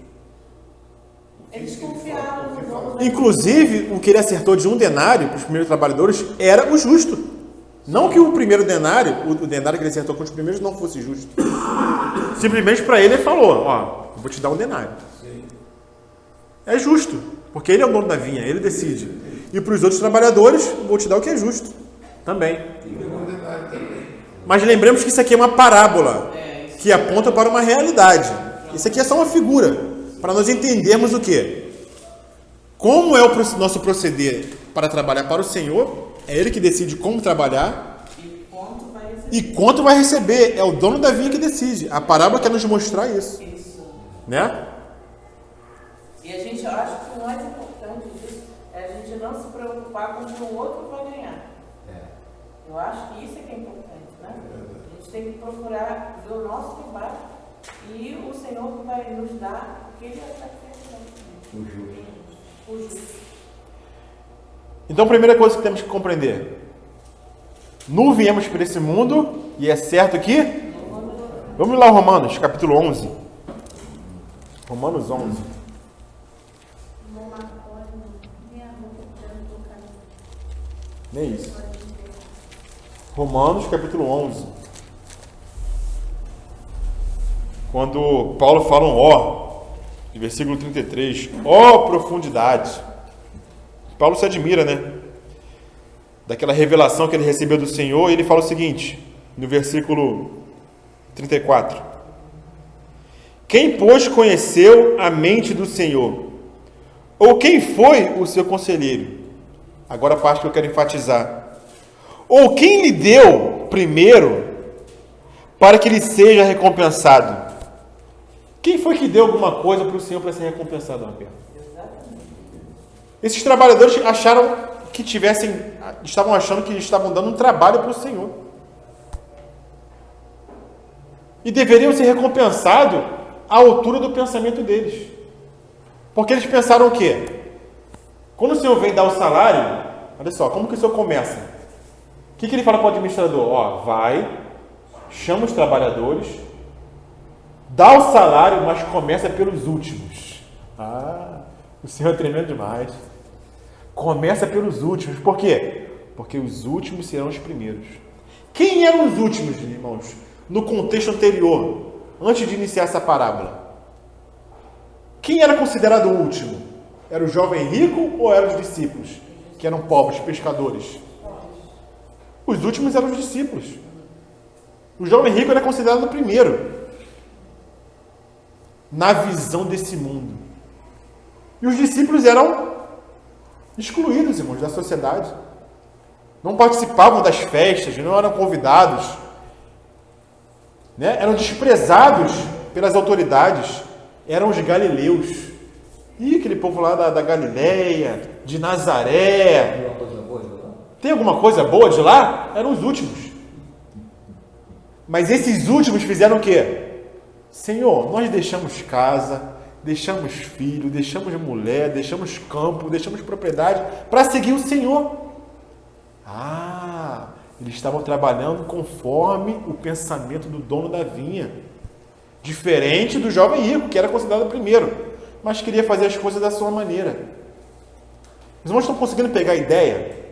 Speaker 3: Eles confiaram no dono.
Speaker 1: Inclusive, o que ele acertou de 1 denário para os primeiros trabalhadores era o justo. Não que o primeiro denário, o denário que ele acertou com os primeiros não fosse justo. Simplesmente para ele falou, ó, vou te dar um denário. É justo, porque ele é o dono da vinha, ele decide. E para os outros trabalhadores, vou te dar o que é justo. Também. Mas lembremos que isso aqui é uma parábola, que aponta para uma realidade. Isso aqui é só uma figura, para nós entendermos o quê? Como é o nosso proceder para trabalhar para o Senhor, é Ele que decide como trabalhar e quanto vai receber. É o dono da vinha que decide. A parábola quer nos mostrar isso. Né?
Speaker 3: E a gente acha que o mais importante disso é a gente não se preocupar com o que o outro vai ganhar. Eu acho que isso é que é importante, né? A gente tem que procurar ver o nosso trabalho e o Senhor vai nos dar o que Ele está querendo. O justo.
Speaker 1: Então, a primeira coisa que temos que compreender: nu viemos para esse mundo, e é certo que... Vamos lá, Romanos, capítulo 11. Romanos 11. Nem isso. Romanos, capítulo 11. Quando Paulo fala um ó, em versículo 33, ó profundidade. Paulo se admira, né? Daquela revelação que ele recebeu do Senhor, e ele fala o seguinte, no versículo 34. Quem, pois, conheceu a mente do Senhor? Ou quem foi o seu conselheiro? Agora a parte que eu quero enfatizar. Ou quem lhe deu primeiro para que lhe seja recompensado? Quem foi que deu alguma coisa para o Senhor para ser recompensado, Rafael? Esses trabalhadores acharam que estavam achando que estavam dando um trabalho para o Senhor. E deveriam ser recompensados à altura do pensamento deles. Porque eles pensaram o quê? Quando o Senhor vem dar o salário, olha só, como que o Senhor começa? O que ele fala para o administrador? Ó, vai, chama os trabalhadores, dá o salário, mas começa pelos últimos. O Senhor é tremendo demais. Começa pelos últimos. Por quê? Porque os últimos serão os primeiros. Quem eram os últimos, irmãos? No contexto anterior, antes de iniciar essa parábola. Quem era considerado o último? Era o jovem rico ou eram os discípulos? Que eram pobres, pescadores. Os últimos eram os discípulos. O jovem rico era considerado o primeiro. Na visão desse mundo. E os discípulos eram excluídos, irmãos, da sociedade. Não participavam das festas, não eram convidados. Né? Eram desprezados pelas autoridades. Eram os galileus. E aquele povo lá da Galileia, de Nazaré. Tem alguma coisa boa de lá? Eram os últimos. Mas esses últimos fizeram o quê? Senhor, nós deixamos casa, deixamos filho, deixamos mulher, deixamos campo, deixamos propriedade para seguir o Senhor. Eles estavam trabalhando conforme o pensamento do dono da vinha. Diferente do jovem rico, que era considerado o primeiro, mas queria fazer as coisas da sua maneira. Os irmãos estão conseguindo pegar a ideia?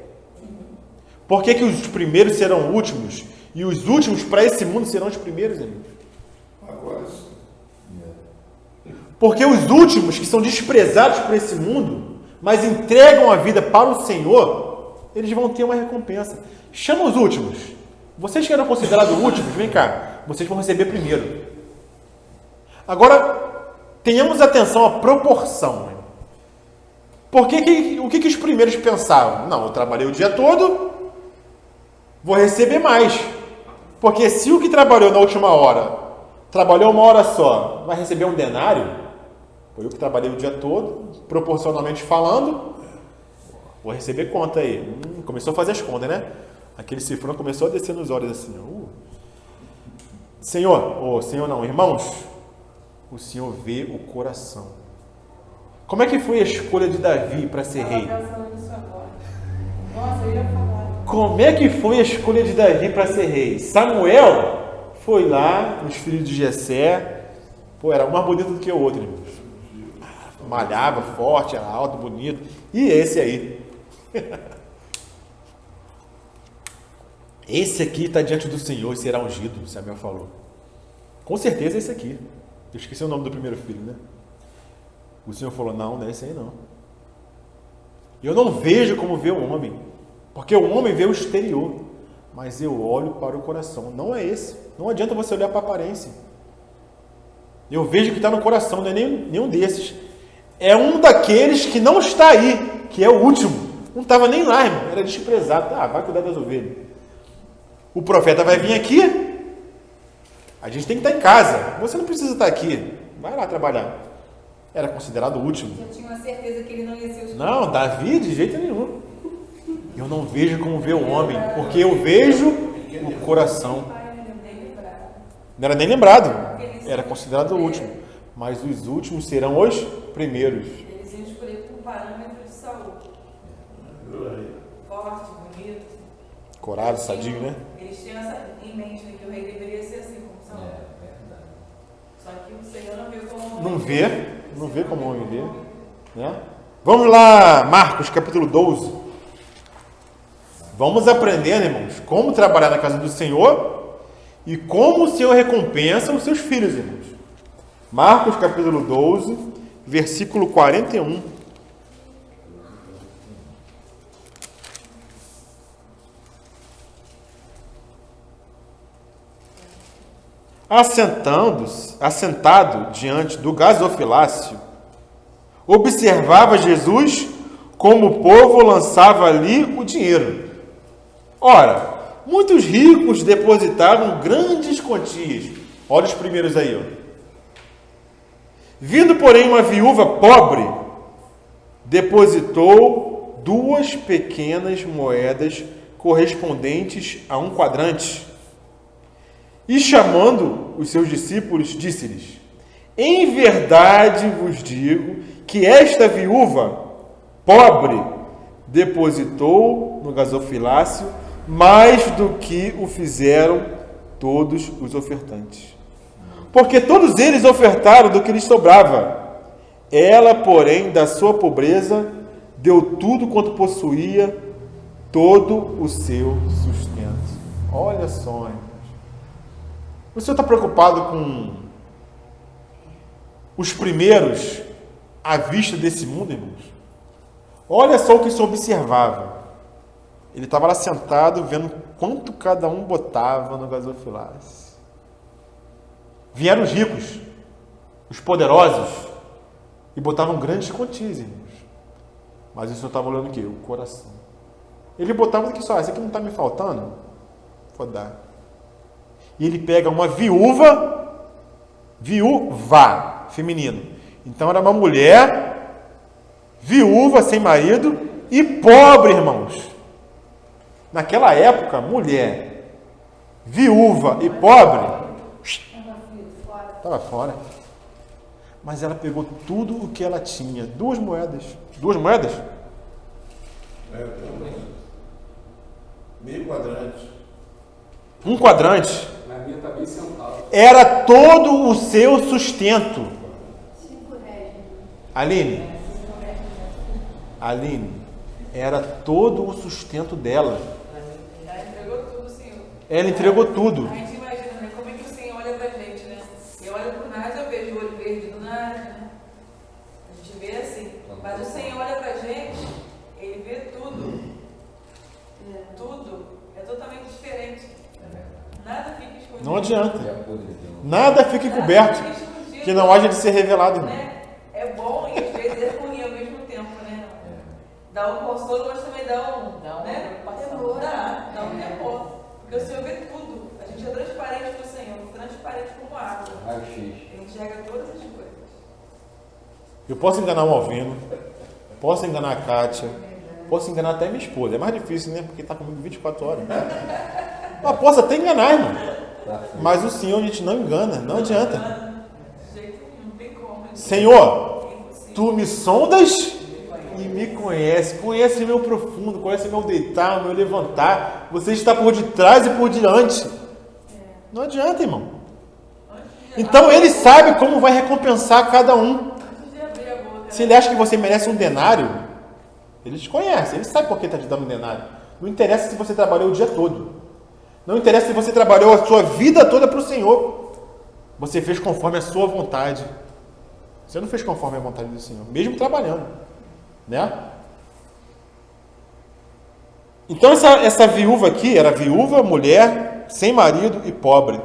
Speaker 1: Por que os primeiros serão últimos e os últimos para esse mundo serão os primeiros, amigos?
Speaker 2: Agora sim.
Speaker 1: Porque os últimos, que são desprezados por esse mundo, mas entregam a vida para o Senhor, eles vão ter uma recompensa. Chama os últimos. Vocês que eram considerados últimos, vem cá, vocês vão receber primeiro. Agora, tenhamos atenção à proporção. O que os primeiros pensavam? Não, eu trabalhei o dia todo, vou receber mais. Porque se o que trabalhou na última hora, trabalhou uma hora só, vai receber um denário, eu que trabalhei o dia todo, proporcionalmente falando, vou receber conta aí. Começou a fazer as contas, né? Aquele cifrão começou a descer nos olhos assim. Senhor não, irmãos, o Senhor vê o coração. Como é que foi a escolha de Davi para ser rei?
Speaker 3: Nossa, eu ia falar.
Speaker 1: Como é que foi a escolha de Davi para ser rei? Samuel foi lá, os filhos de Jessé, era um mais bonito do que o outro, irmãos. Malhava, forte, era alto, bonito. E esse aí? Esse aqui está diante do Senhor e será ungido, Samuel falou. Com certeza é esse aqui. Eu esqueci o nome do primeiro filho, né? O Senhor falou, não é esse aí não. Eu não vejo como vê o homem, porque o homem vê o exterior, mas eu olho para o coração. Não é esse. Não adianta você olhar para a aparência. Eu vejo que está no coração, não é nenhum desses. É um daqueles que não está aí, que é o último. Não estava nem lá, irmão. Era desprezado. Ah, vai cuidar das ovelhas. O profeta vai vir aqui. A gente tem que estar em casa. Você não precisa estar aqui. Vai lá trabalhar. Era considerado o último.
Speaker 4: Eu tinha uma certeza que ele não ia ser o
Speaker 1: Não, Davi de jeito nenhum. Eu não vejo como vê o homem, porque eu vejo o coração. Não era nem lembrado. Era considerado o último. Mas os últimos serão os primeiros.
Speaker 4: Eles iam escolher por parâmetro de saúde. Forte, bonito.
Speaker 1: Corado, sadio, né?
Speaker 4: Eles tinham essa em mente, né, que o rei deveria ser assim como Saul. Só que o Senhor não viu como homem.
Speaker 1: Não vê como homem vê. Né? Vamos lá, Marcos capítulo 12. Vamos aprender, né, irmãos, como trabalhar na casa do Senhor e como o Senhor recompensa os seus filhos, irmãos. Marcos capítulo 12, versículo 41. Assentado diante do gasofilácio, observava Jesus como o povo lançava ali o dinheiro. Ora, muitos ricos depositavam grandes quantias. Olha os primeiros aí, ó. Vindo, porém, uma viúva pobre, depositou 2 pequenas moedas correspondentes a 1 quadrante. E chamando os seus discípulos, disse-lhes: em verdade vos digo que esta viúva pobre depositou no gasofilácio mais do que o fizeram todos os ofertantes. Porque todos eles ofertaram do que lhes sobrava. Ela, porém, da sua pobreza, deu tudo quanto possuía, todo o seu sustento. Olha só, irmãos. O senhor está preocupado com os primeiros à vista desse mundo, irmãos? Olha só o que o senhor observava. Ele estava lá sentado, vendo quanto cada um botava no gasofilácio. Vieram os ricos, os poderosos, e botavam grandes quantias, irmãos. Mas o senhor estava olhando o quê? O coração. Ele botava aqui só, isso aqui não está me faltando? Vou dar. E ele pega uma viúva, feminino. Então era uma mulher, viúva, sem marido e pobre, irmãos. Naquela época, mulher, viúva e pobre, estava fora. Mas ela pegou tudo o que ela tinha. 2 moedas. 2 moedas?
Speaker 2: Meio quadrante.
Speaker 1: 1 quadrante.
Speaker 2: Na minha está bem sentado.
Speaker 1: Era todo o seu sustento.
Speaker 4: 5 réis.
Speaker 1: Aline, era todo o sustento dela.
Speaker 4: Ela entregou tudo, Senhor.
Speaker 1: Ela entregou tudo.
Speaker 4: A gente imagina, né? Como é que o Senhor olha pra gente, né? Eu olho pro nada, eu vejo o olho verde do nada, né? A gente vê assim. Mas o Senhor olha pra gente, Ele vê tudo. Tudo. É totalmente diferente. Nada fica escondido.
Speaker 1: Não adianta. Nada fica encoberto. Que não haja de ser revelado, irmão.
Speaker 4: Né? É bom e às vezes é ruim ao mesmo tempo, né? Dá um consolo, mas também dá um temor. Dá um temor. Porque o Senhor vê tudo. A gente é transparente para o Senhor, transparente como água. Ele enxerga todas as coisas.
Speaker 1: Eu posso enganar o Alvino, posso enganar a Kátia, posso enganar até minha esposa. É mais difícil, né? Porque está comigo 24 horas. Mas posso até enganar, irmão. Mas o Senhor a gente não engana, não adianta.
Speaker 4: De jeito nenhum, não tem como.
Speaker 1: Senhor, tu me sondas e me conhece. Conhece meu profundo, conhece meu deitar, meu levantar. Você está por detrás e por diante. Não adianta, irmão. Então ele sabe como vai recompensar cada um. Se ele acha que você merece um denário, ele te conhece, ele sabe por que está te dando um denário. Não interessa se você trabalhou o dia todo. Não interessa se você trabalhou a sua vida toda para o Senhor. Você fez conforme a sua vontade. Você não fez conforme a vontade do Senhor, mesmo trabalhando, né? Então essa viúva aqui era viúva, mulher, sem marido e pobre.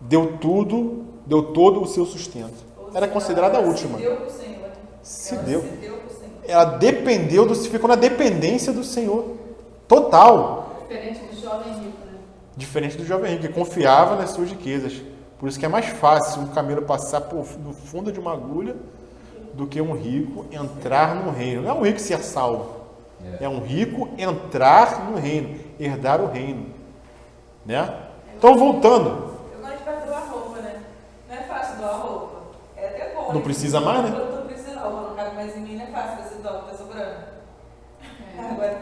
Speaker 1: Deu todo o seu sustento. Era considerada a última.
Speaker 4: Se deu pro Senhor.
Speaker 1: Se
Speaker 4: Ela
Speaker 1: deu.
Speaker 4: se deu pro Senhor.
Speaker 1: Ela dependeu ficou na dependência do Senhor. Total.
Speaker 5: Diferente do jovem rico, né?
Speaker 1: Diferente do jovem rico, que confiava nas suas riquezas. Por isso que é mais fácil um camelo passar no fundo de uma agulha do que um rico entrar no reino. Não é um rico ser salvo. É um rico entrar no reino, herdar o reino. Né? Então, voltando.
Speaker 4: Eu gosto de doar roupa, né? Não é fácil doar roupa. É até bom.
Speaker 1: Não precisa mais, né?
Speaker 4: Não precisa não cabe mais em mim, não é fácil você doar, tá sobrando. Agora,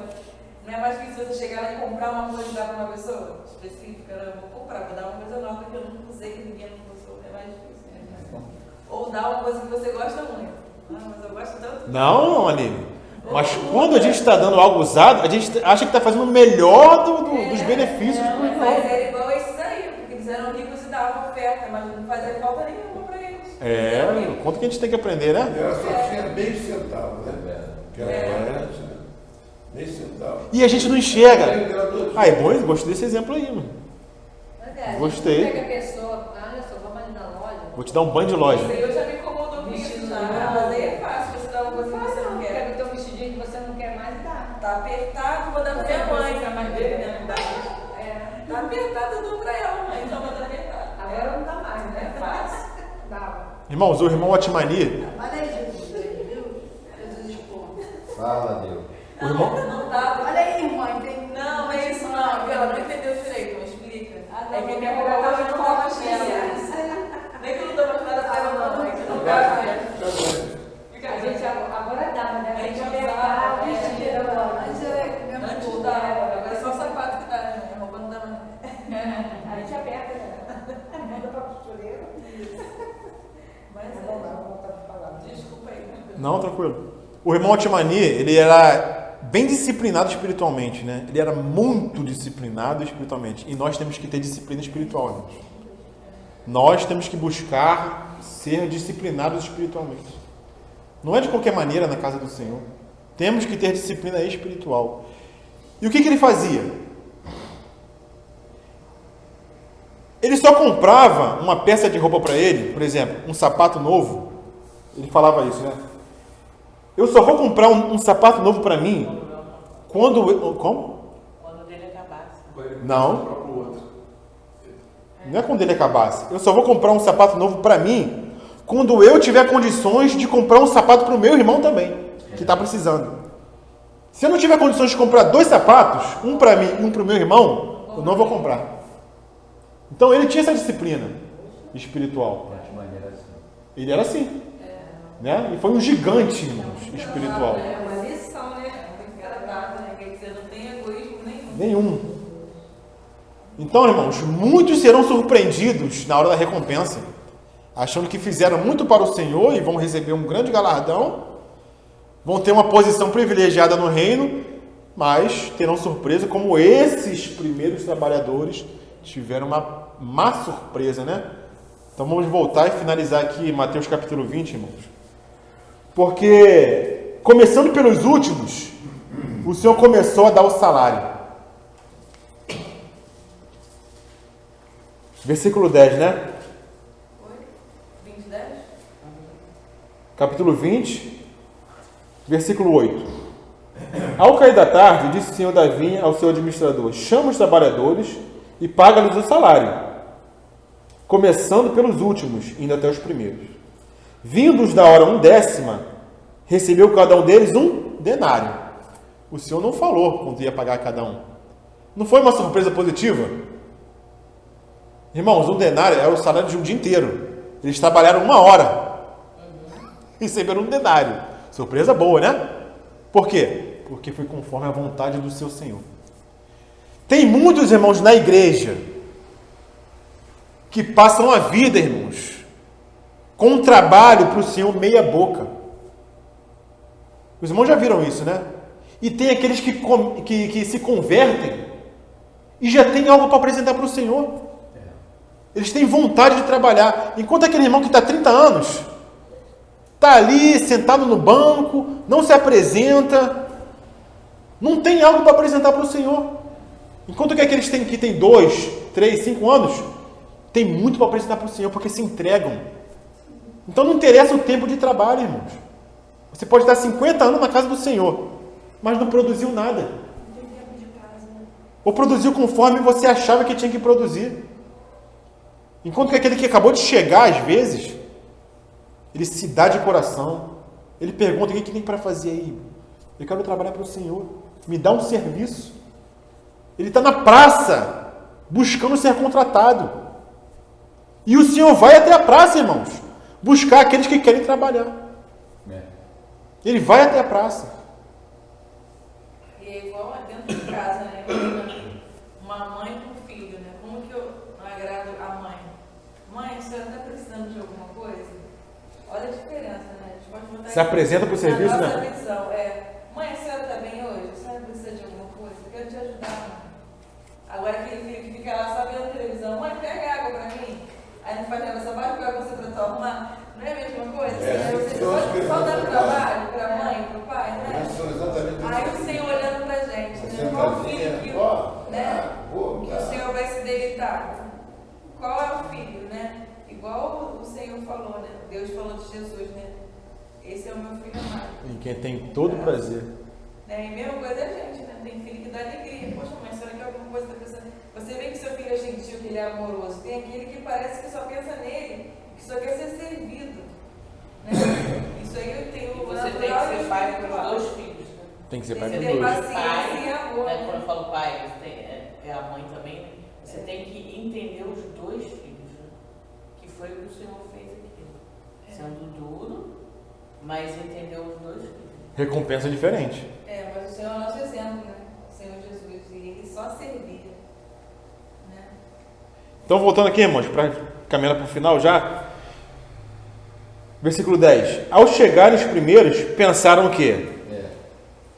Speaker 4: não é mais difícil você chegar lá e comprar uma coisa e dar para uma pessoa específica. Eu vou comprar, vou dar uma coisa nova que eu nunca usei, que ninguém nunca usou. É mais difícil, né? Ou dar uma coisa que você gosta muito. Ah, mas eu gosto tanto.
Speaker 1: Não, Aline. Mas quando a gente está dando algo usado, a gente acha que está fazendo o melhor dos benefícios do irmão.
Speaker 4: Mas era igual esses aí, porque eles eram ricos e davam oferta, mas não fazia falta nenhuma para eles.
Speaker 1: Quanto que a gente tem que aprender, né?
Speaker 2: Ela só tinha meio centavo, né? Que era meio centavo.
Speaker 1: E a gente não enxerga. Ah, é bom, eu gostei desse exemplo aí, mano. Gostei.
Speaker 5: Pega a pessoa, olha só, vamos ali na loja.
Speaker 1: Vou te dar um banho de loja.
Speaker 4: Isso aí eu já me incomodo com isso, já. Mas aí é fácil você dar uma coisa que você não quer.
Speaker 5: Pega o teu vestidinho que você não quer mais e dá.
Speaker 4: Tá apertado, vou dar pra minha mãe, que é mais dele, né? Tá apertado, eu dou pra ela, mãe. Então, mas tá apertado.
Speaker 5: Agora não dá mais,
Speaker 4: É
Speaker 5: né?
Speaker 4: fácil.
Speaker 5: Dava.
Speaker 1: Irmãos, o irmão Otimani,
Speaker 5: Olha aí, Jesus, viu? Jesus expor.
Speaker 2: Fala, Deus.
Speaker 1: o irmão,
Speaker 4: Não dá.
Speaker 5: Olha aí, irmã, tem.
Speaker 4: Não, é isso não. Ela não entendeu direito, mas explica.
Speaker 5: não,
Speaker 4: É que minha
Speaker 5: porque
Speaker 4: roupa
Speaker 5: ela
Speaker 4: hoje não tá mais nela. Nem que eu não dou mais nada pra ela, não. É que não dá, né?
Speaker 5: A gente agora dá, mas
Speaker 4: A
Speaker 5: a
Speaker 4: gente
Speaker 5: gente
Speaker 4: usava,
Speaker 5: apertar o
Speaker 4: é.
Speaker 5: vestido agora. Antes era mesmo
Speaker 4: Antes
Speaker 5: tudo,
Speaker 4: dava,
Speaker 5: né?
Speaker 4: agora é só sapato que dá, né? Minha roupa não dá mais.
Speaker 5: A gente aperta, né? Manda pra costureira.
Speaker 4: Mas
Speaker 5: Vamos lá, vamos voltar pra falar.
Speaker 4: desculpa aí.
Speaker 1: não, tranquilo. O irmão Otimani, ele era bem disciplinado espiritualmente, né? Ele era muito disciplinado espiritualmente. E nós temos que ter disciplina espiritual, irmãos. Nós temos que buscar ser disciplinados espiritualmente. Não é de qualquer maneira na casa do Senhor. Temos que ter disciplina espiritual. E o que ele fazia? Ele só comprava uma peça de roupa para ele, por exemplo, um sapato novo. Ele falava isso, né? Eu só vou comprar um sapato novo para mim quando... Como?
Speaker 3: Quando dele acabasse.
Speaker 1: Não. Não é quando ele acabasse. Eu só vou comprar um sapato novo para mim quando eu tiver condições de comprar um sapato para o meu irmão também, que está precisando. Se eu não tiver condições de comprar 2 sapatos, um para mim e um para o meu irmão, eu não vou comprar. Então ele tinha essa disciplina espiritual. Ele era assim. Né? E foi um gigante, irmãos, espiritual.
Speaker 4: É uma lição, né? Tem que cara dada, né? Quer dizer, não tem egoísmo nenhum.
Speaker 1: Nenhum. Então, irmãos, muitos serão surpreendidos na hora da recompensa, achando que fizeram muito para o Senhor e vão receber um grande galardão, vão ter uma posição privilegiada no reino, mas terão surpresa como esses primeiros trabalhadores tiveram uma má surpresa, né? Então vamos voltar e finalizar aqui Mateus capítulo 20, irmãos. Porque, começando pelos últimos, o Senhor começou a dar o salário. Versículo 10, né?
Speaker 4: 20, 10?
Speaker 1: Capítulo 20, versículo 8. Ao cair da tarde, disse o senhor da vinha ao seu administrador: chama os trabalhadores e paga-lhes o salário, começando pelos últimos, indo até os primeiros. Vindos da hora 1/10, recebeu cada um deles 1 denário. O Senhor não falou quanto ia pagar a cada um. Não foi uma surpresa positiva? Irmãos, 1 denário é o salário de um dia inteiro. Eles trabalharam 1 hora. Receberam 1 denário. Surpresa boa, né? Por quê? Porque foi conforme a vontade do seu Senhor. Tem muitos irmãos na igreja que passam a vida, irmãos, com um trabalho para o Senhor meia boca. Os irmãos já viram isso, né? E tem aqueles que se convertem e já tem algo para apresentar para o Senhor. Eles têm vontade de trabalhar. Enquanto aquele irmão que está há 30 anos, está ali sentado no banco, não se apresenta, não tem algo para apresentar para o Senhor. Enquanto que aqueles que têm 2, 3, 5 anos, tem muito para apresentar para o Senhor, porque se entregam. Então não interessa o tempo de trabalho, irmãos. Você pode estar 50 anos na casa do Senhor, mas não produziu nada. Ou produziu conforme você achava que tinha que produzir. Enquanto que aquele que acabou de chegar, às vezes, ele se dá de coração. Ele pergunta: o que tem para fazer aí? Eu quero trabalhar para o Senhor. Me dá um serviço. Ele está na praça, buscando ser contratado. E o Senhor vai até a praça, irmãos, buscar aqueles que querem trabalhar. Ele vai até a praça.
Speaker 4: E é igual dentro de casa, né? Uma mãe com um filho, né? Como que eu agrado a mãe? Mãe, a senhora está precisando de alguma coisa? Olha a diferença, né? A gente pode botar
Speaker 1: Se apresenta para o serviço,
Speaker 4: a nossa
Speaker 1: né?
Speaker 4: visão. Mãe, a senhora está bem hoje? A senhora precisa de alguma coisa? Eu quero te ajudar, mãe. Agora aquele filho que fica lá só vendo televisão: mãe, pega água para mim. Aí não faz nada, só vai pegar você para tu arrumar. Não é a mesma coisa? Você pode só dar trabalho para a mãe, para o pai, né? Aí o Senhor olhando para a gente, né? Qual o filho que, né? Que o Senhor vai se deleitar? Qual é o filho, né? Igual o Senhor falou, né? Deus falou de Jesus, né? Esse é o meu filho amado.
Speaker 1: Em quem tem todo o prazer.
Speaker 4: Né? E a mesma coisa é a gente, né? Tem filho que dá alegria. Poxa, mãe, a senhora quer alguma coisa da pessoa? Você vê que seu filho é gentil, que ele é amoroso. Tem aquele que parece que só pensa nele, que só quer ser servido. Né? Isso aí eu tenho.
Speaker 3: Você tem que ser pai para os 2 filhos. Né?
Speaker 1: Tem que ser pai
Speaker 4: Tem
Speaker 1: para
Speaker 4: que
Speaker 1: os
Speaker 4: ter
Speaker 1: dois.
Speaker 4: paciência e amor.
Speaker 3: Né?
Speaker 4: Né?
Speaker 3: Quando eu falo pai, é a mãe também. Né? Você tem que entender os 2 filhos. Né? Que foi o que o Senhor fez aqui. Sendo duro, mas entendeu os 2 filhos.
Speaker 1: Recompensa diferente.
Speaker 4: Mas o Senhor é o nosso exemplo, né? O Senhor Jesus. E ele só servia. Né?
Speaker 1: Então, voltando aqui, irmãos, para caminhar para o final já. Versículo 10. Ao chegarem os primeiros, pensaram o quê?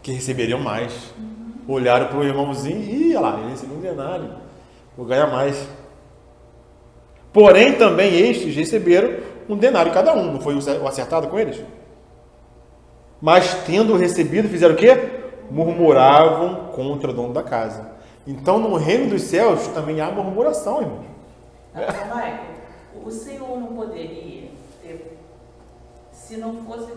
Speaker 1: Que receberiam mais. Olharam para o irmãozinho e olha lá, ele recebeu um denário. Vou ganhar mais. Porém, também estes receberam um denário cada um. Não foi o acertado com eles? Mas, tendo recebido, fizeram o quê? Murmuravam contra o dono da casa. Então, no reino dos céus também há murmuração, irmãos.
Speaker 3: Michael, o Senhor não poderia ter, se não fosse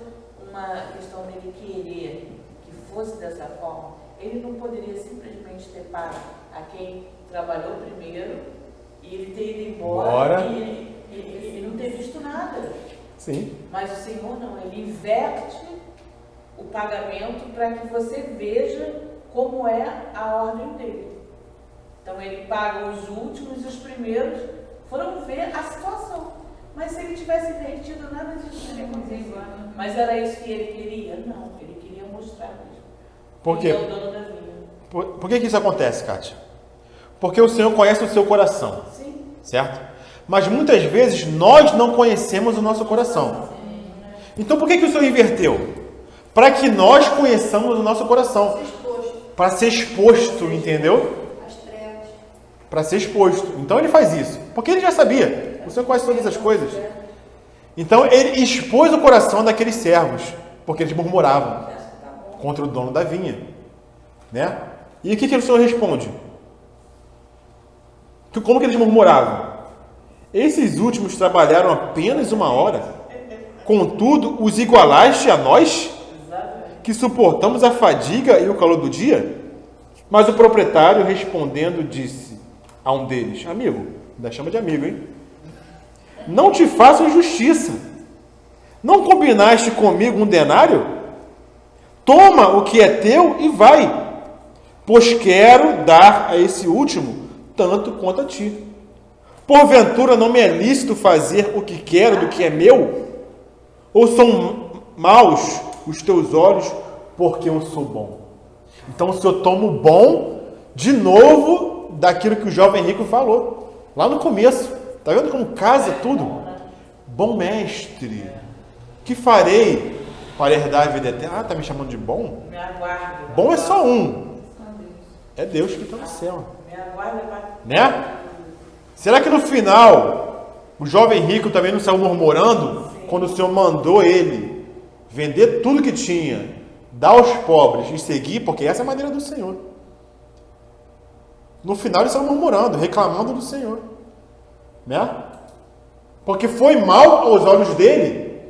Speaker 3: uma questão dele querer que fosse dessa forma, ele não poderia simplesmente ter pago a quem trabalhou primeiro e ele ter ido embora e não ter visto nada.
Speaker 1: Sim.
Speaker 3: Mas o Senhor não, ele inverte o pagamento para que você veja como é a ordem dele. Então ele paga os últimos e os primeiros foram ver a situação. Mas se ele tivesse invertido, nada disso teria acontecido. Mas era isso que ele queria? Não, ele queria mostrar mesmo.
Speaker 1: Por quê?
Speaker 3: Ele é o dono da vida.
Speaker 1: Por que isso acontece, Kátia? Porque o Senhor conhece o seu coração.
Speaker 3: Sim.
Speaker 1: Certo? Mas muitas vezes nós não conhecemos o nosso coração. Então por que o Senhor inverteu? Para que nós conheçamos o nosso coração. Para ser exposto, entendeu? Para ser exposto. Então ele faz isso. Porque ele já sabia. O Senhor conhece todas as coisas. Então ele expôs o coração daqueles servos. Porque eles murmuravam contra o dono da vinha. Né? E o que o Senhor responde? Como que eles murmuravam? Esses últimos trabalharam apenas 1 hora. Contudo, os igualaste a nós, que suportamos a fadiga e o calor do dia? Mas o proprietário, respondendo, disse a um deles: amigo, ainda chama de amigo, hein? Não te faço injustiça. Não combinaste comigo um denário? Toma o que é teu e vai, pois quero dar a esse último tanto quanto a ti. Porventura não me é lícito fazer o que quero do que é meu? Ou são maus os teus olhos porque eu sou bom? Então o Senhor toma o bom de novo daquilo que o jovem rico falou lá no começo. Está vendo como casa tudo? Bom mestre, que farei para herdar a vida eterna? Ah, está me chamando de bom?
Speaker 3: Me aguarde.
Speaker 1: Bom é só um. É Deus que está no céu. Né? Será que no final o jovem rico também não saiu murmurando quando o Senhor mandou ele vender tudo que tinha, dar aos pobres e seguir? Porque essa é a maneira do Senhor. No final ele saiu murmurando, reclamando do Senhor, né? Porque foi mal aos olhos dele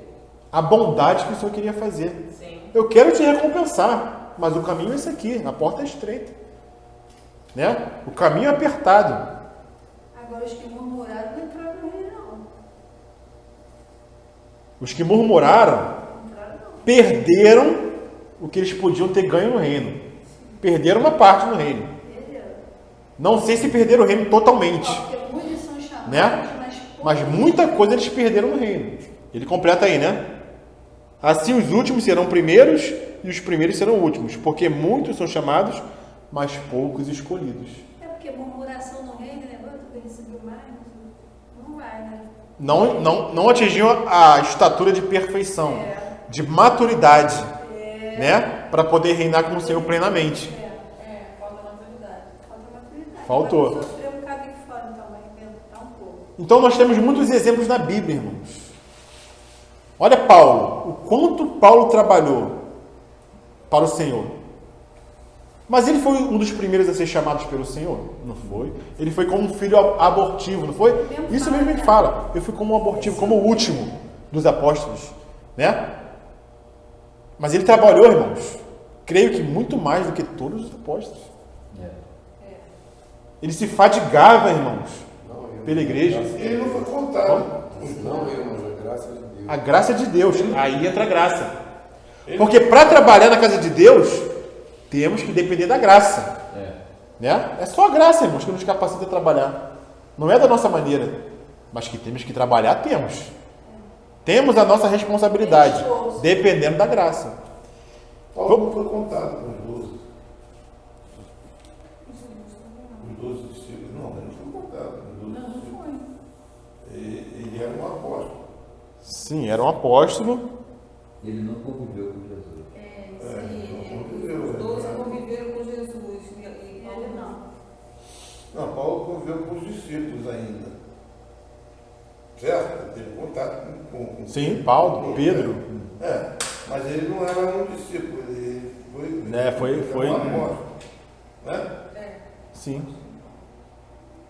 Speaker 1: a bondade que o Senhor queria fazer.
Speaker 3: Sim.
Speaker 1: Eu quero te recompensar, mas o caminho é esse aqui, a porta é estreita, né? O caminho é apertado.
Speaker 5: Agora os que murmuraram não entraram no reino, não.
Speaker 1: Os que murmuraram
Speaker 5: Não entraram, não.
Speaker 1: perderam o que eles podiam ter ganho no reino. Perderam uma parte no reino.
Speaker 5: Entendeu?
Speaker 1: Não sei se perderam o reino totalmente,
Speaker 5: Porque muitos são chamados,
Speaker 1: né? Mas
Speaker 5: poucos-
Speaker 1: muita coisa eles perderam no reino. Ele completa aí, né? Assim os últimos serão primeiros e os primeiros serão últimos, porque muitos são chamados, mas poucos escolhidos.
Speaker 5: É porque murmuração no reino, né? Tu recebeu mais, não vai, né?
Speaker 1: Não atingiam a estatura de perfeição, de maturidade, né? Para poder reinar com o Senhor plenamente.
Speaker 4: Falta maturidade.
Speaker 5: Falta maturidade.
Speaker 1: Faltou.
Speaker 5: Agora sofreu um bocado de fora, então vai inventar um pouco.
Speaker 1: Então nós temos muitos exemplos na Bíblia, irmãos. Olha Paulo, o quanto Paulo trabalhou para o Senhor. Mas ele foi um dos primeiros a ser chamados pelo Senhor? Não foi. Ele foi como um filho abortivo, não foi? Isso mesmo ele fala. Eu fui como um abortivo, como o último dos apóstolos, né? Mas ele trabalhou, irmãos, creio que muito mais do que todos os apóstolos. Ele se fadigava, irmãos, pela igreja.
Speaker 2: Ele não foi contado. Não eu, mas a graça de Deus.
Speaker 1: A graça de Deus, aí entra a graça. Porque para trabalhar na casa de Deus, temos que depender da graça. Né? É só a graça, irmãos, que nos capacita a trabalhar. Não é da nossa maneira, mas que temos que trabalhar, temos. Temos a nossa responsabilidade, dependendo da graça.
Speaker 2: Paulo não foi contado com os 12. Os 12 discípulos. Não, ele não foi contado com os 12 discípulos. Ele era um apóstolo.
Speaker 1: Sim, era um apóstolo.
Speaker 6: Ele não conviveu com Jesus.
Speaker 4: Os 12 conviveram com Jesus. E Paulo
Speaker 5: Ele
Speaker 4: não.
Speaker 2: Não, Paulo conviveu com os discípulos ainda. Certo? Ele teve contato com
Speaker 1: Sim, Paulo, Pedro.
Speaker 2: Mas ele não era um discípulo, ele foi.
Speaker 1: Foi.
Speaker 2: Um apóstolo. Né?
Speaker 1: Sim.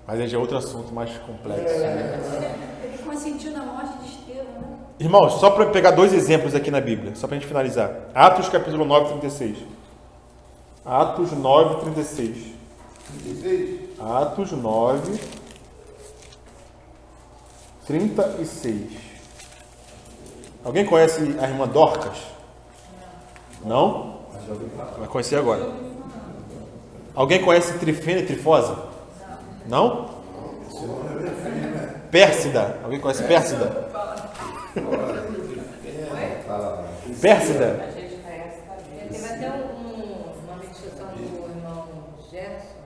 Speaker 1: Mas aí já é outro assunto mais complexo.
Speaker 5: Ele consentiu na morte de Estevão, né?
Speaker 1: Irmãos, só para pegar dois exemplos aqui na Bíblia, só para a gente finalizar. Atos capítulo 9, 36. Atos 9, 36.
Speaker 2: 16?
Speaker 1: Atos 9, 36. Alguém conhece a irmã Dorcas? Não? Vai conhecer agora. Alguém conhece Trifena e Trifosa? Não? Pérsida. Alguém conhece Pérsida? Pérsida.
Speaker 3: A gente conhece, tá bem.
Speaker 7: Teve até uma meditação do irmão Gerson,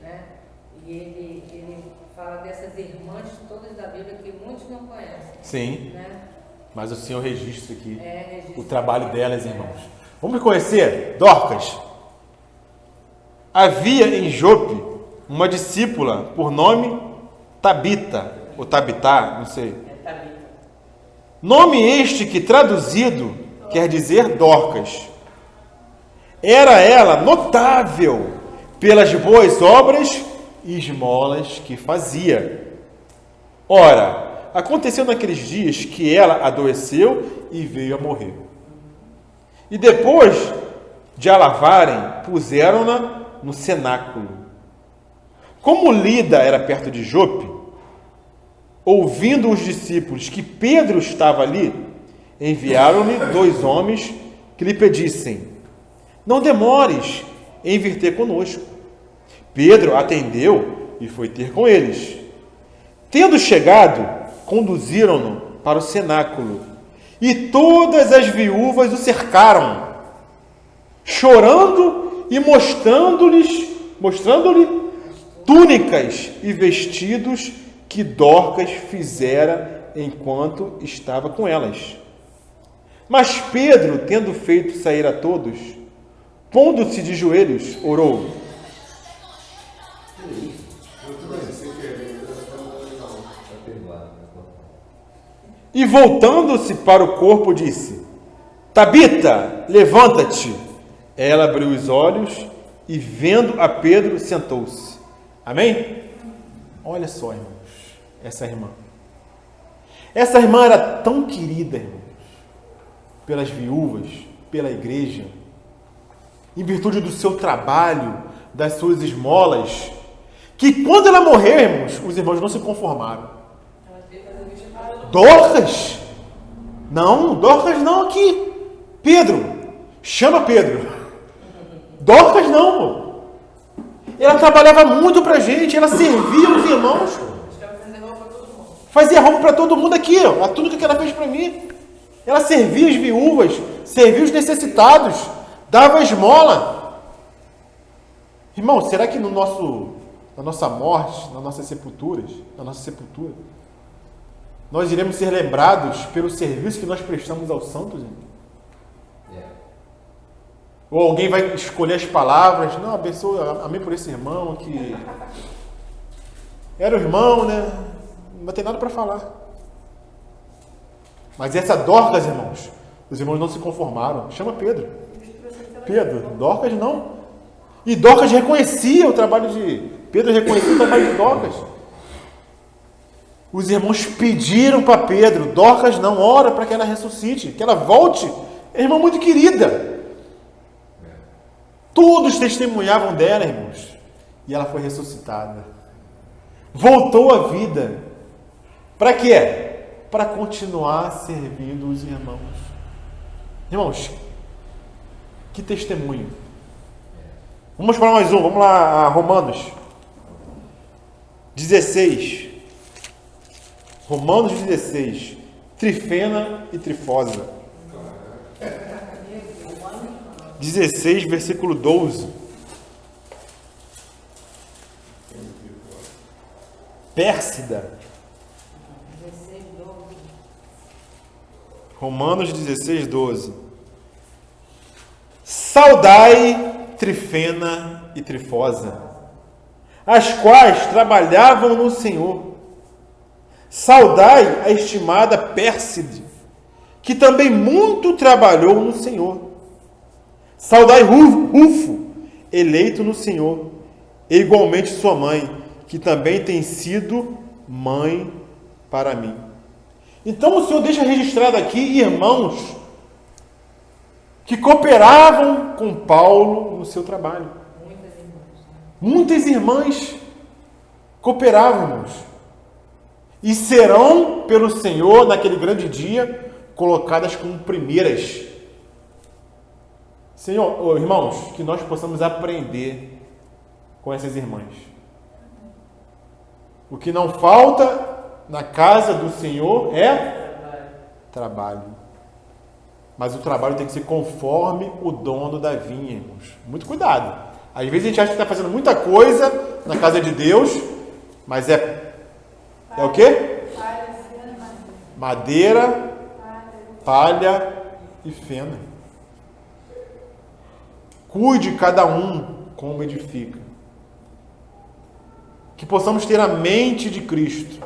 Speaker 7: né? E ele fala dessas irmãs todas da Bíblia que muitos não conhecem,
Speaker 1: Sim,
Speaker 7: né?
Speaker 1: mas o Senhor registra aqui
Speaker 7: Registra.
Speaker 1: o trabalho delas, irmãos. Vamos conhecer Dorcas. Havia em Jope uma discípula por nome Tabita, ou Tabitá, não sei.
Speaker 3: É Tabita.
Speaker 1: Nome este que traduzido quer dizer Dorcas. Era ela notável pelas boas obras e esmolas que fazia. Ora, aconteceu naqueles dias que ela adoeceu e veio a morrer. E depois de a lavarem, puseram-na no cenáculo. Como Lida era perto de Jope, ouvindo os discípulos que Pedro estava ali, enviaram-lhe 2 homens que lhe pedissem: não demores em vir ter conosco. Pedro atendeu e foi ter com eles. Tendo chegado, conduziram-no para o cenáculo, e todas as viúvas o cercaram, chorando e mostrando-lhe túnicas e vestidos que Dorcas fizera enquanto estava com elas. Mas Pedro, tendo feito sair a todos, pondo-se de joelhos, orou: E voltando-se para o corpo, disse: Tabita, levanta-te. Ela abriu os olhos e, vendo a Pedro, sentou-se. Amém? Olha só, irmãos, essa irmã. Essa irmã era tão querida, irmãos, pelas viúvas, pela igreja, em virtude do seu trabalho, das suas esmolas, que quando ela morreu, irmãos, os irmãos não se conformaram. Dorcas? Não, Dorcas não aqui. Pedro, chama Pedro. Dorcas não, pô. Ela trabalhava muito pra gente, ela servia os irmãos. Fazia roupa para todo mundo aqui, ó, a túnica que ela fez para mim. Ela servia as viúvas, servia os necessitados, dava esmola. Irmão, será que na nossa morte, na nossa sepultura, nós iremos ser lembrados pelo serviço que nós prestamos aos santos, irmão? Ou alguém vai escolher as palavras, não, abençoa, amém por esse irmão que era o irmão, né? Não vai ter nada para falar. Mas essa Dorcas, irmãos, os irmãos não se conformaram. Chama Pedro. Pedro, Dorcas não. E Dorcas reconhecia o trabalho de... Pedro reconhecia o trabalho de Dorcas. Os irmãos pediram para Pedro: Dorcas não, ora para que ela ressuscite, que ela volte. É irmã muito querida. Todos testemunhavam dela, irmãos. E ela foi ressuscitada. Voltou à vida. Para quê? Para continuar servindo os irmãos. Irmãos, que testemunho. Vamos para mais um. Vamos lá, Romanos 16. Romanos 16. Trifena e Trifosa. 16, versículo 12. Pérsida. Romanos 16, 12. Saudai Trifena e Trifosa, as quais trabalhavam no Senhor. Saudai a estimada Pérside, que também muito trabalhou no Senhor. Saudai Rufo, eleito no Senhor, e igualmente sua mãe, que também tem sido mãe para mim. Então o Senhor deixa registrado aqui irmãos que cooperavam com Paulo no seu trabalho. Muitas irmãs cooperavam, irmãos. E serão pelo Senhor, naquele grande dia, colocadas como primeiras. Senhor, irmãos, que nós possamos aprender com essas irmãs. O que não falta na casa do Senhor é trabalho. Mas o trabalho tem que ser conforme o dono da vinha, irmãos. Muito cuidado. Às vezes a gente acha que está fazendo muita coisa na casa de Deus, mas é o quê? Madeira, palha e feno. Cuide cada um como edifica. Que possamos ter a mente de Cristo,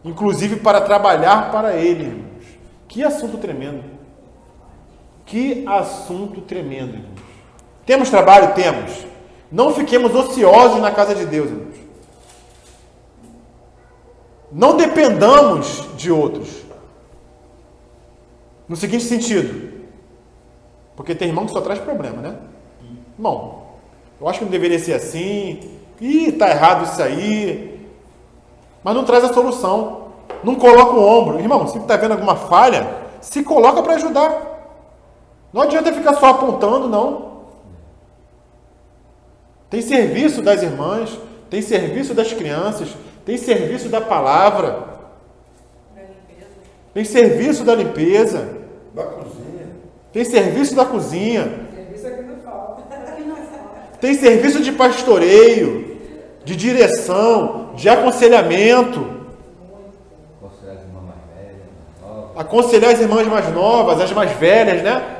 Speaker 1: inclusive para trabalhar para Ele, irmãos. Que assunto tremendo. Que assunto tremendo, irmãos. Temos trabalho? Temos. Não fiquemos ociosos na casa de Deus, irmãos. Não dependamos de outros. No seguinte sentido, porque tem irmão que só traz problema, né? Irmão, eu acho que não deveria ser assim. Ih, está errado isso aí. Mas não traz a solução. Não coloca o ombro. Irmão, se está vendo alguma falha, se coloca para ajudar. Não adianta ficar só apontando, não. Tem serviço das irmãs, tem serviço das crianças, tem serviço da palavra, tem serviço da limpeza,
Speaker 2: Da cozinha.
Speaker 1: tem serviço da cozinha,
Speaker 4: Serviço aqui não falta.
Speaker 1: tem serviço de pastoreio, de direção, de aconselhamento.
Speaker 6: Aconselhar as irmãs mais velhas, mais novas.
Speaker 1: Aconselhar as irmãs mais novas, as mais velhas, né?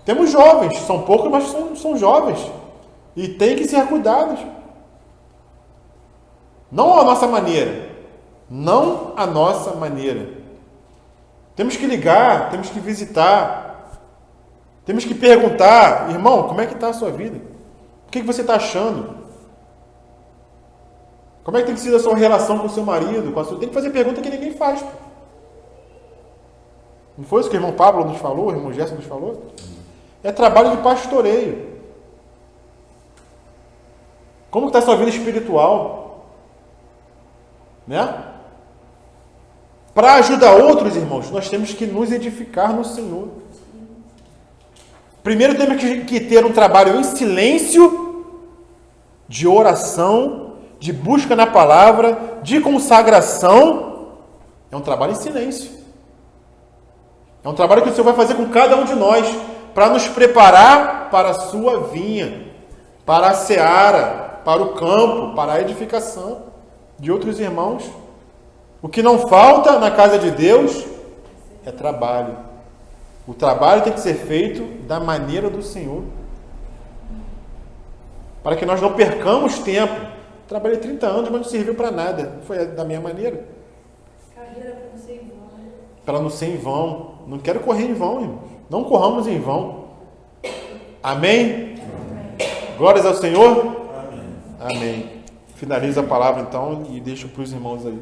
Speaker 1: Temos jovens, são poucos, mas são jovens. E tem que ser cuidados. Não a nossa maneira, não a nossa maneira. Temos que ligar, temos que visitar, temos que perguntar, irmão, como é que está a sua vida? O que você está achando? Como é que tem sido a sua relação com o seu marido? Tem que fazer pergunta que ninguém faz. Pô. Não foi isso que o irmão Pablo nos falou, o irmão Gerson nos falou? É trabalho de pastoreio. Como está a sua vida espiritual? Né? Para ajudar outros, irmãos, nós temos que nos edificar no Senhor. Primeiro temos que ter um trabalho em silêncio, de oração, de busca na palavra, de consagração. É um trabalho em silêncio. É um trabalho que o Senhor vai fazer com cada um de nós, para nos preparar para a sua vinha, para a seara, para o campo, para a edificação de outros irmãos. O que não falta na casa de Deus é trabalho. O trabalho tem que ser feito da maneira do Senhor. Para que nós não percamos tempo. Trabalhei 30 anos, mas não serviu para nada. Não foi da minha maneira.
Speaker 5: Carreira para não ser em vão, né?
Speaker 1: Para não ser em vão. Não quero correr em vão, irmãos. Não corramos em vão. Amém? Glórias ao Senhor? Amém. Finaliza a palavra então e deixo para os irmãos aí.